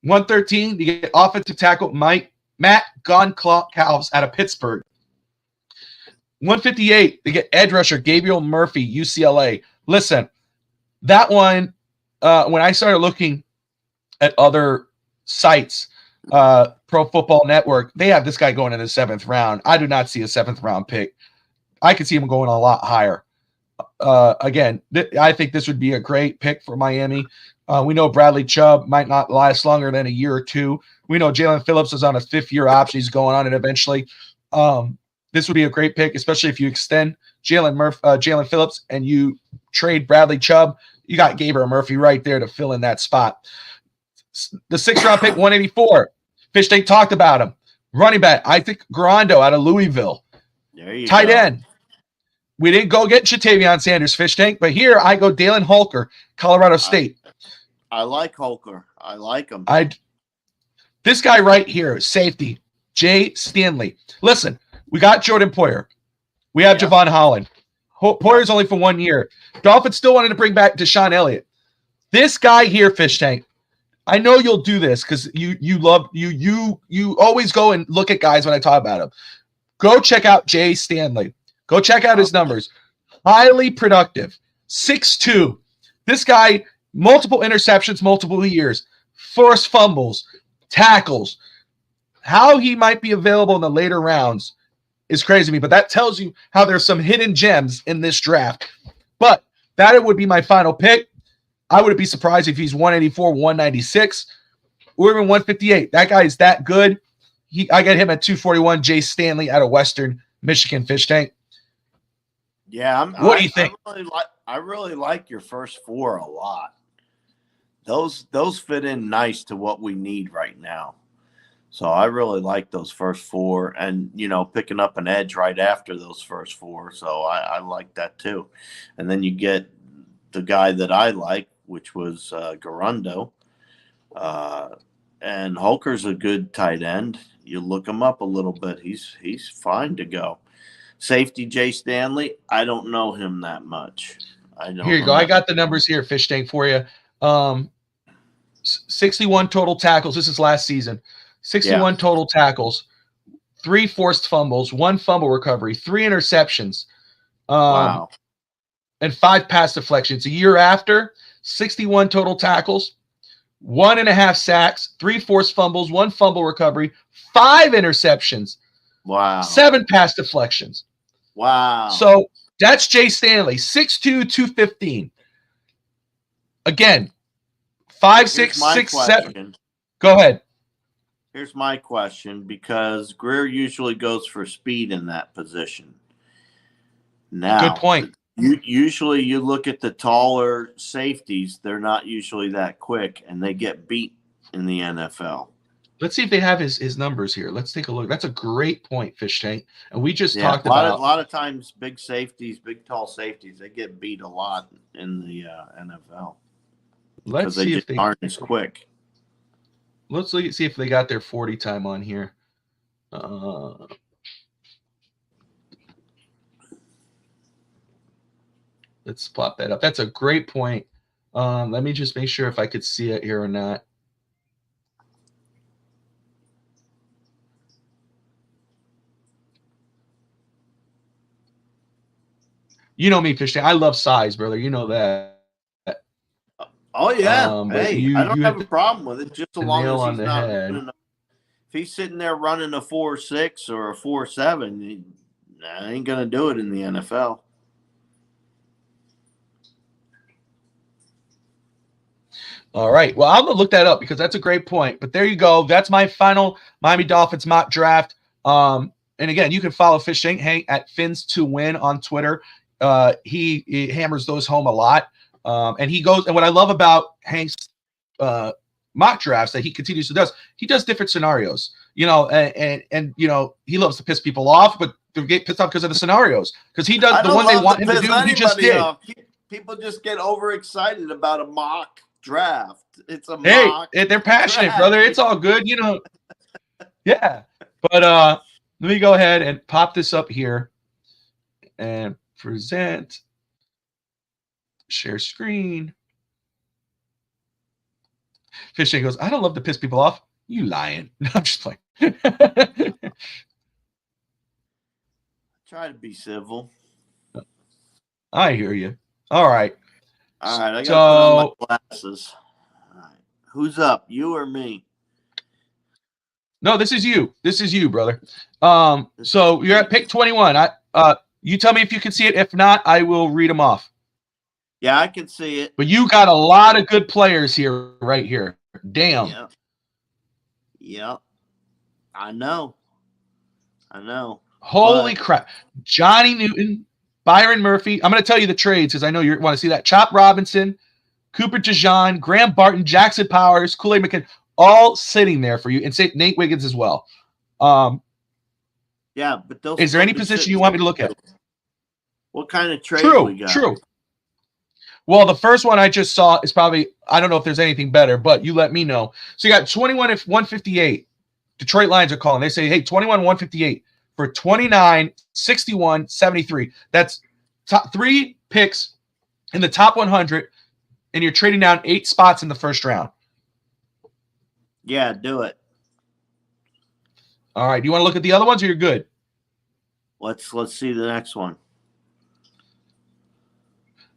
113, they get offensive tackle Matt Goncalves out of Pittsburgh. 158, they get edge rusher Gabriel Murphy, UCLA. Listen, that one, when I started looking at other sites, Pro Football Network, they have this guy going in the 7th round. I do not see a 7th round pick. I could see him going a lot higher. Again, I think this would be a great pick for Miami. We know Bradley Chubb might not last longer than a year or two. We know Jalen Phillips is on a 5th-year option. He's going on it eventually. This would be a great pick, especially if you extend Jalen Phillips and you trade Bradley Chubb. You got Gabriel Murphy right there to fill in that spot. The 6th round pick, 184. Fish Tank talked about him. Running back, I think Garando out of Louisville. There you Tight go. end. We didn't go get Jatavion Sanders, Fish Tank, but here I go Dalen Holker, Colorado State. I like Holker. I like him. This guy right here, safety, Jay Stanley. Listen, we got Jordan Poyer. We have Javon Holland. Poyer's only for 1 year. Dolphins still wanted to bring back Deshaun Elliott. This guy here, Fish Tank, I know you'll do this because you always go and look at guys when I talk about him. Go check out Jay Stanley. Go check out his numbers. Highly productive. 6'2". This guy, multiple interceptions, multiple years. Forced fumbles, tackles. How he might be available in the later rounds is crazy to me, but that tells you how there's some hidden gems in this draft. But that would be my final pick. I wouldn't be surprised if he's 184, 196, or even 158. That guy is that good. I got him at 241. Jay Stanley out of Western Michigan, Fish Tank. Yeah, what do you think? I really like your first 4 a lot. Those fit in nice to what we need right now. So I really like those first 4, and picking up an edge right after those first 4. So I like that too. And then you get the guy that I like, which was Garando. And Holker's a good tight end. You look him up a little bit. He's fine to go. Safety Jay Stanley, I don't know him that much. Here you go. I got the numbers here, Fish Tank, for you. 61 total tackles. This is last season. 61 total tackles, 3 forced fumbles, 1 fumble recovery, 3 interceptions, wow, and 5 pass deflections. A year after, 61 total tackles, 1.5 sacks, 3 forced fumbles, 1 fumble recovery, 5 interceptions, wow, 7 pass deflections. Wow. So that's Jay Stanley, 6'2", 215. Again, 5'6", 6'7". Go ahead. Here's my question, because Grier usually goes for speed in that position. Now, good point. Usually you look at the taller safeties, they're not usually that quick, and they get beat in the NFL. Let's see if they have his numbers here. Let's take a look. That's a great point, Fish Tank. And we just Yeah, talked a about lot of times big safeties, big tall safeties, they get beat a lot in the NFL let's because they see just if they aren't as quick. let's see if they got their 40 time on here. Let's plop that up. That's a great point. Let me just make sure if I could see it here or not. You know me, Fish Tank. I love size, brother. You know that. Oh yeah, But hey, I don't you have hit a problem with it, just so the long nail as on he's the not head. running if he's sitting there running a 4.6 or a 4.7, I ain't gonna do it in the NFL. All right. Well, I'm gonna look that up because that's a great point. But there you go. That's my final Miami Dolphins mock draft. And again, you can follow Fish Tank Hank at Fins2Win on Twitter. He hammers those home a lot. And he goes, and what I love about Hank's mock drafts that he continues to does, he does different scenarios. You know, and you know, he loves to piss people off, but they get pissed off because of the scenarios. Because he does the one they want him to do, he just did. People just get overexcited about a mock draft. It's a Hey, mock. they're passionate, draft. brother. It's all good, you know. Yeah. But let me go ahead and pop this up here and present. Share screen. Fish Tank goes, I don't love to piss people off. You lying. No, I'm just playing. Try to be civil. I hear you. All right. All right, I got to put on my glasses. All right. Who's up, you or me? No, this is you. This is you, brother. So you're at pick 21. You tell me if you can see it. If not, I will read them off. Yeah, I can see it. But you got a lot of good players here, right here. Damn. Yeah. Yep. I know. Holy crap. Johnny Newton, Byron Murphy. I'm going to tell you the trades because I know you want to see that. Chop Robinson, Cooper DeJean, Graham Barton, Jackson Powers, Kool-Aid McKinnon, all sitting there for you. And say Nate Wiggins as well. Yeah, but those. Is there any position you want me to look at? What kind of trade we got? True. Well, the first one I just saw is probably, I don't know if there's anything better, but you let me know. So you got 21 if 158. Detroit Lions are calling. They say, hey, 21 158 for 29 61 73. That's top 3 picks in the top 100, and you're trading down 8 spots in the first round. Yeah, do it. All right. Do you want to look at the other ones, or you're good? Let's see the next one.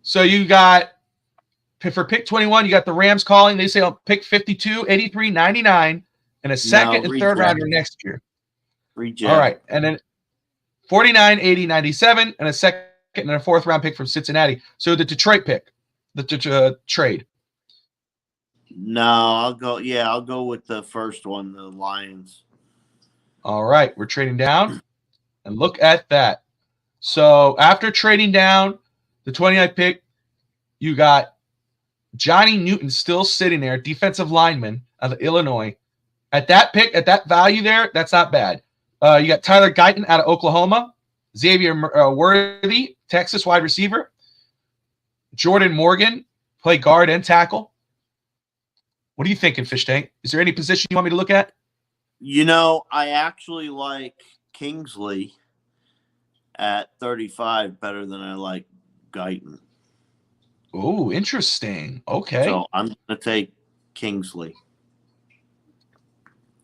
So you got, for pick 21, you got the Rams calling. They say on pick 52, 83, 99, and a second and third rounder next year. Reject. All right. And then 49, 80, 97, and a second and a fourth round pick from Cincinnati. So the Detroit pick, the trade. No, I'll go with the first one, the Lions. All right. We're trading down. And look at that. So after trading down the 29th pick, you got Johnny Newton still sitting there, defensive lineman out of Illinois. At that pick, at that value there, that's not bad. You got Tyler Guyton out of Oklahoma, Xavier Worthy, Texas wide receiver, Jordan Morgan, play guard and tackle. What are you thinking, Fish Tank? Is there any position you want me to look at? You know, I actually like Kingsley at 35 better than I like Guyton. Oh, interesting. Okay. So I'm going to take Kingsley.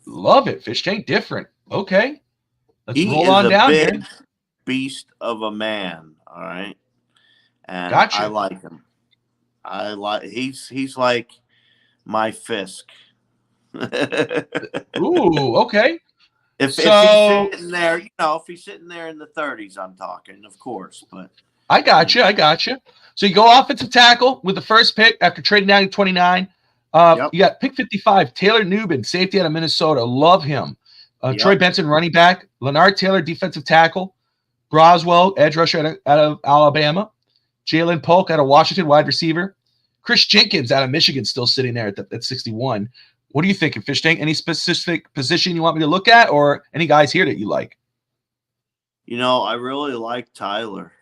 Love it. Fish Tank different. Okay. Let's He roll is on a down big here. beast of a man. All right. And Gotcha. I like him. He's like my Fisk. Ooh, okay. If he's sitting there, if he's sitting there in the 30s, I'm talking, of course. But I got you. So you go offensive tackle with the first pick after trading down to 29. You got pick 55, Taylor Newbin, safety out of Minnesota. Love him. Troy Benson, running back. Leonard Taylor, defensive tackle. Broswell, edge rusher out of Alabama. Jalen Polk out of Washington, wide receiver. Chris Jenkins out of Michigan, still sitting there at 61. What are you thinking, Fish Tank? Any specific position you want me to look at, or any guys here that you like? I really like Tyler.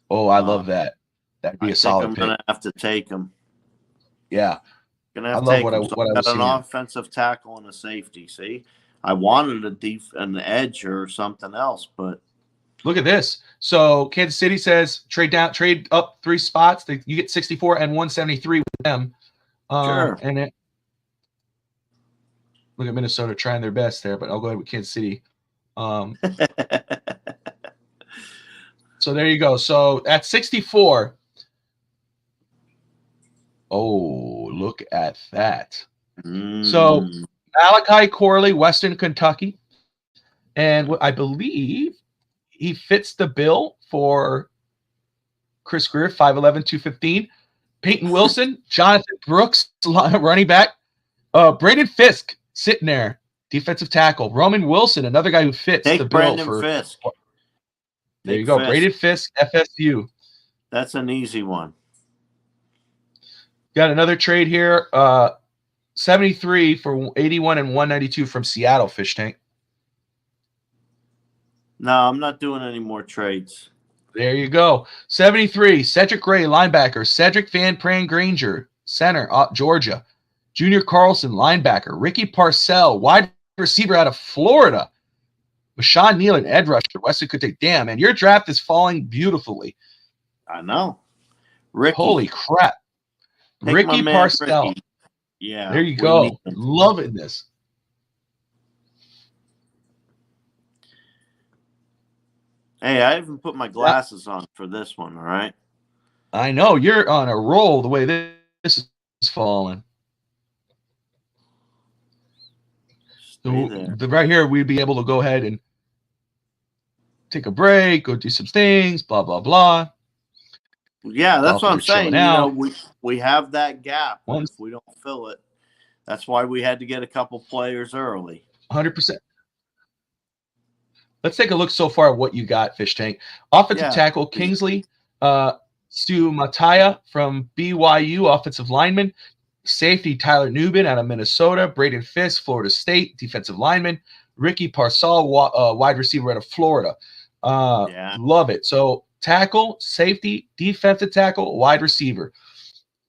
Oh, I love that. That'd be a solid I'm pick. gonna have to take him. Yeah, Gonna have I to love take what him. I So what I got was an seeing. offensive tackle and a safety. See, I wanted an edge or something else, but Look at this. So Kansas City says trade up 3 spots. You get 64 and 173 with them. sure. And look at Minnesota trying their best there, but I'll go ahead with Kansas City. So there you go. So at 64. Oh, look at that. So Malachi Corley, Western Kentucky. And I believe he fits the bill for Chris Grier, 5'11", 215. Peyton Wilson, Jonathan Brooks, running back. Braden Fisk sitting there, defensive tackle. Roman Wilson, another guy who fits the bill Brandon for Fisk. There you go. Fisk. Braden Fisk, FSU. That's an easy one. Got another trade here. 73 for 81 and 192 from Seattle, Fish Tank. No, I'm not doing any more trades. There you go. 73, Cedric Gray, linebacker. Cedric Van Pran Granger, center, Georgia. Junior Carlson, linebacker. Ricky Parcell, wide receiver out of Florida. Bashawn Nealon, edge rusher. Wesley could take. Damn, and your draft is falling beautifully. I know. Ricky. Holy crap. Ricky Parcell. Ricky. Yeah. There you go. Loving this. Hey, I haven't put my glasses on for this one, all right? I know. You're on a roll the way this is falling. So right here, we'd be able to go ahead and take a break, go do some things, blah, blah, blah. Yeah, that's what I'm saying. We have that gap. If we don't fill it, that's why we had to get a couple players early. 100%. Let's take a look so far at what you got, Fish Tank. Offensive tackle, Kingsley Stu Mataya from BYU, offensive lineman. Safety, Tyler Nubin out of Minnesota. Braden Fisk, Florida State, defensive lineman. Ricky Parcell, wide receiver out of Florida. Love it. So tackle, safety, defensive tackle, wide receiver.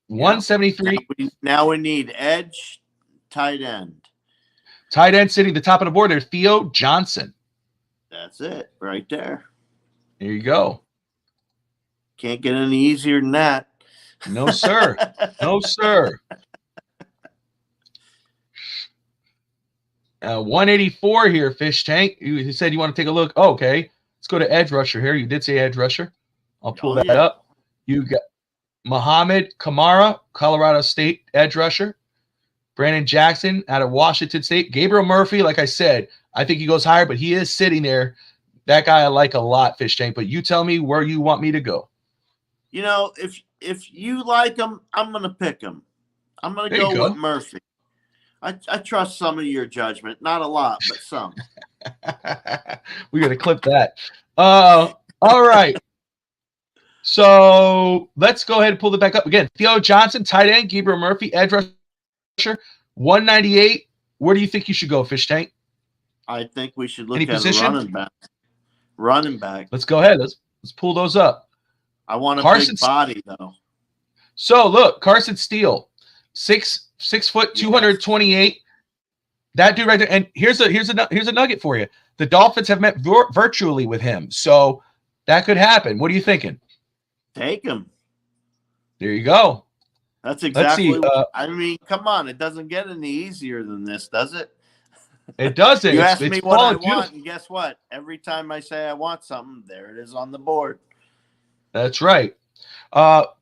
173. Now we need edge, tight end. Tight end sitting at the top of the board there, Theo Johnson. That's it right there. There you go. Can't get any easier than that. No, sir. No, sir. 184 here, Fish Tank. You said you want to take a look. Oh, okay. Let's go to edge rusher here. You did say edge rusher. I'll pull that up. You got Muhammad Kamara, Colorado State edge rusher. Brandon Jackson out of Washington State. Gabriel Murphy, like I said, I think he goes higher, but he is sitting there. That guy I like a lot, Fish Tank. But you tell me where you want me to go. If you like him, I'm going to pick him. I'm going to go with Murphy. I trust some of your judgment. Not a lot, but some. We're going to clip that. All right. So let's go ahead and pull it back up again. Theo Johnson, tight end. Gabriel Murphy, edge rusher. 198. Where do you think you should go, Fish Tank? I think we should look at a running back. Running back. Let's go ahead. Let's pull those up. I want a big body, though. So, look, Carson Steele, 6 foot, 228. That dude right there. And here's a nugget for you. The Dolphins have met virtually with him. So that could happen. What are you thinking? Take him. There you go. That's exactly I mean, come on. It doesn't get any easier than this, does it? It doesn't. You ask me what I want, and guess what? Every time I say I want something, there it is on the board. That's right.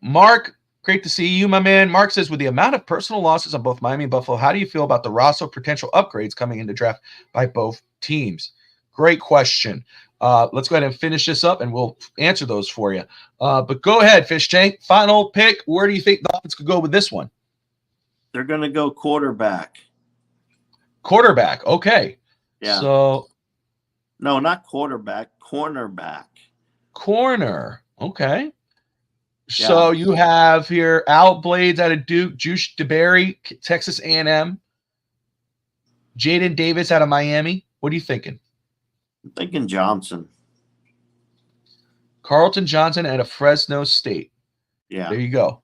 Mark, great to see you, my man. Mark says, with the amount of personal losses on both Miami and Buffalo, how do you feel about the roster potential upgrades coming into draft by both teams? Great question. Let's go ahead and finish this up, and we'll answer those for you. But go ahead, Fish Tank. Final pick. Where do you think the Dolphins could go with this one? They're going to go quarterback. Quarterback. Okay. Yeah. So. No, not quarterback. Cornerback. Corner. Okay. Yeah. So you have here Al Blades out of Duke, Juice DeBerry, Texas A&M, Jaden Davis out of Miami. What are you thinking? I'm thinking Johnson. Carlton Johnson out of Fresno State. Yeah. There you go.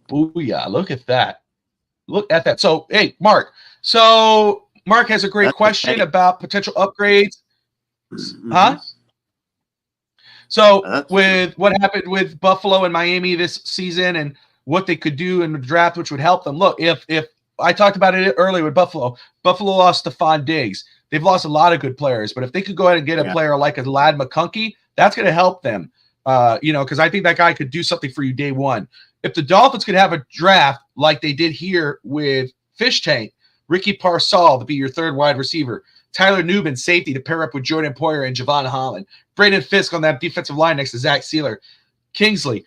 Booyah. Look at that. Look at that. So, hey, Mark. So, Mark has a great question about potential upgrades. Huh? So, with what happened with Buffalo and Miami this season and what they could do in the draft, which would help them. Look, if I talked about it earlier with Buffalo lost Stephon Diggs. They've lost a lot of good players, but if they could go ahead and get a player like a Lad McConkey, that's going to help them. Because I think that guy could do something for you day one. If the Dolphins could have a draft like they did here with Fish Tank, Ricky Parcell to be your third wide receiver, Tyler Nubin, safety, to pair up with Jordan Poyer and Javon Holland, Brandon Fisk on that defensive line next to Zach Sealer, Kingsley,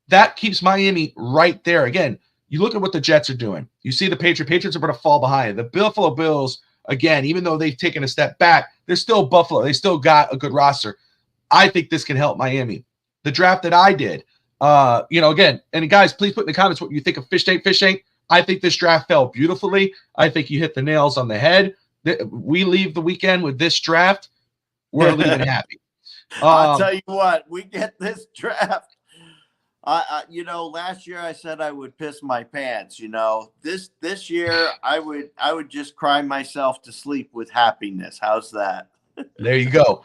that keeps Miami right there. Again, you look at what the Jets are doing. You see the Patriots are going to fall behind. The Buffalo Bills, again, even though they've taken a step back, they're still Buffalo. They still got a good roster. I think this can help Miami. The draft that I did, again, and guys, please put in the comments what you think of Fish Tank. I think this draft fell beautifully. I think you hit the nails on the head. We leave the weekend with this draft. We're leaving happy. I'll tell you what, we get this draft. Last year I said I would piss my pants. This year I would just cry myself to sleep with happiness. How's that? There you go,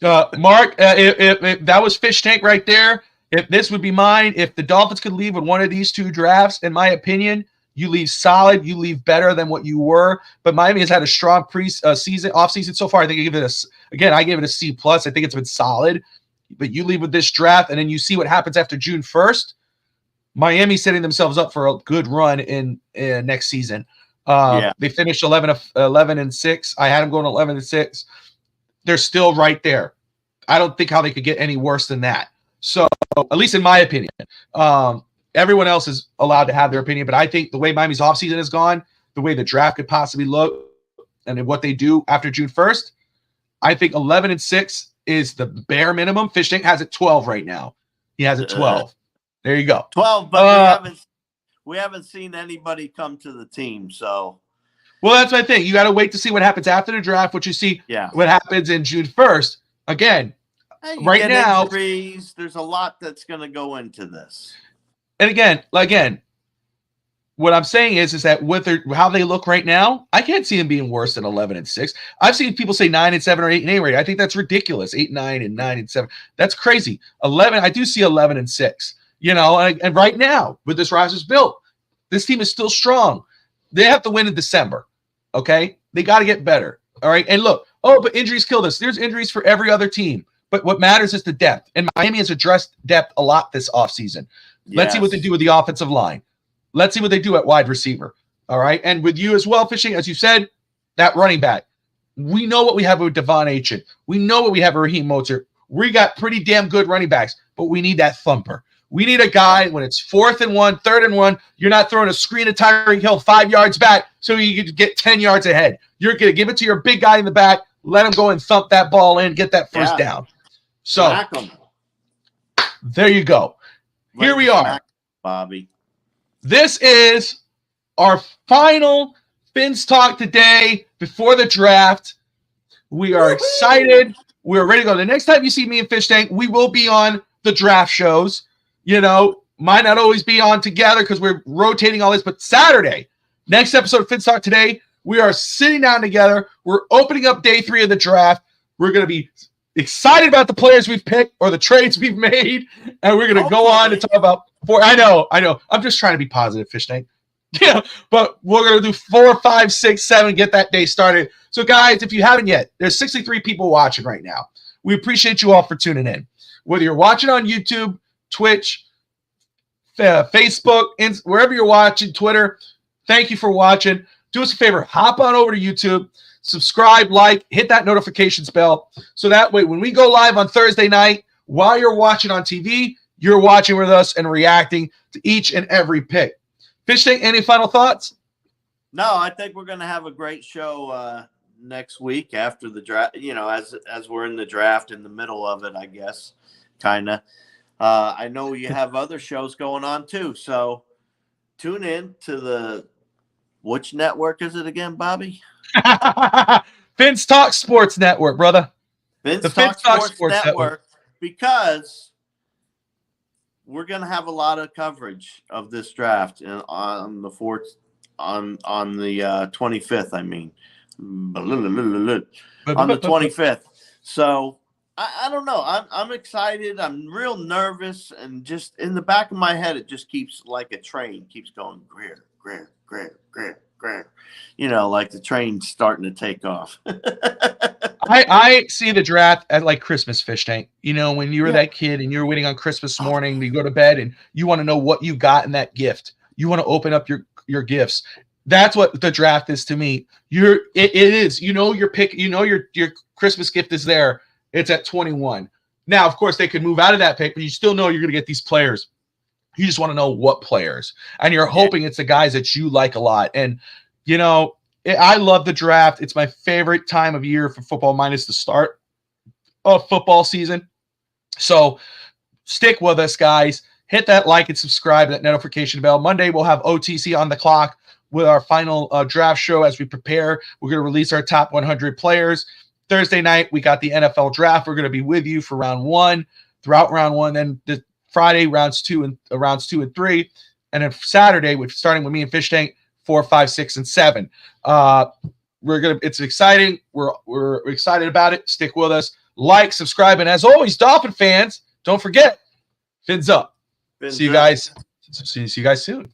Mark. If that was Fish Tank right there. If this would be mine, if the Dolphins could leave with one of these two drafts, in my opinion, you leave solid. You leave better than what you were. But Miami has had a strong offseason so far. I think I gave it a C+. I think it's been solid. But you leave with this draft, and then you see what happens after June 1st. Miami setting themselves up for a good run in next season. They finished 11-6. I had them going 11-6. They're still right there. I don't think how they could get any worse than that. So, at least in my opinion, everyone else is allowed to have their opinion. But I think the way Miami's offseason has gone, the way the draft could possibly look, and what they do after June 1st, I think 11-6 is the bare minimum. Fish Tank has it 12 right now. He has it 12. There you go. 12, but we haven't seen anybody come to the team. So, well, that's my thing. You got to wait to see what happens after the draft. What you see, what happens in June 1st. Again, right now, injuries, there's a lot that's going to go into this. And again, what I'm saying is that with how they look right now, I can't see them being worse than 11-6. I've seen people say 9-7 or 8-8 rate. I think that's ridiculous. 8-9 and 9-7. That's crazy. 11. I do see 11-6. And right now with this roster's built, this team is still strong. They have to win in December. Okay, they got to get better. All right, and look. But injuries killed us. There's injuries for every other team. But what matters is the depth. And Miami has addressed depth a lot this offseason. Let's see what they do with the offensive line. Let's see what they do at wide receiver. All right. And with you as well, Fishing, as you said, that running back. We know what we have with Devon Achen. We know what we have with Raheem Mostert. We got pretty damn good running backs, but we need that thumper. We need a guy when it's 4th and 1, 3rd and 1. You're not throwing a screen to Tyreek Hill 5 yards back so you can get 10 yards ahead. You're going to give it to your big guy in the back, let him go and thump that ball in, get that first down. So there you go. Here we are, Bobby. This is our final Fins Talk today before the draft. We are excited. We're ready to go. The next time you see me and Fish Tank, we will be on the draft shows. Might not always be on together because we're rotating all this, but Saturday, next episode of Fins Talk today, we are sitting down together. We're opening up day 3 of the draft. We're going to be excited about the players we've picked or the trades we've made, and we're going to go on to talk about I know. I'm just trying to be positive, Fish Tank. But we're going to do 4, 5, 6, 7, get that day started. So, guys, if you haven't yet, there's 63 people watching right now. We appreciate you all for tuning in. Whether you're watching on YouTube, Twitch, Facebook, wherever you're watching, Twitter, thank you for watching. Do us a favor, hop on over to YouTube, subscribe, hit that notifications bell. So that way, when we go live on Thursday night, while you're watching on TV, you're watching with us and reacting to each and every pick. Fish Tank, any final thoughts? No, I think we're going to have a great show next week after the draft, as we're in the draft, in the middle of it, I guess, kind of. I know you have other shows going on too, so tune in to which network is it again, Bobby? Vince Talk Sports Network, brother. Vince Talk Sports Network, because we're going to have a lot of coverage of this draft on the 25th. I mean, on the 25th. So I don't know. I'm excited. I'm real nervous, and just in the back of my head, it just keeps like a train keeps going. Grier, Grier, Grier, Grier, Grier. You know, like the train's starting to take off. I see the draft as like Christmas fish tank. You know, when you were that kid and you're waiting on Christmas morning to go to bed and you want to know what you got in that gift. You want to open up your gifts. That's what the draft is to me. It is. You know your pick. You know your Christmas gift is there. It's at 21. Now, of course, they could move out of that pick, but you still know you're going to get these players. You just want to know what players, and you're hoping it's the guys that you like a lot. And you know, I love the draft. It's my favorite time of year for football, minus the start of football season. So stick with us, guys. Hit that like and subscribe, that notification bell. Monday, we'll have OTC on the clock with our final draft show as we prepare. We're going to release our top 100 players. Thursday night, we got the NFL draft. We're going to be with you for round 1, throughout round 1, then the Friday, rounds 2 and 3. And then Saturday, starting with me and Fish Tank, 4, 5, 6, and 7. It's exciting. We're excited about it. Stick with us. Like, subscribe, and as always, Dolphin fans, don't forget, fins up. See you guys. See you guys soon.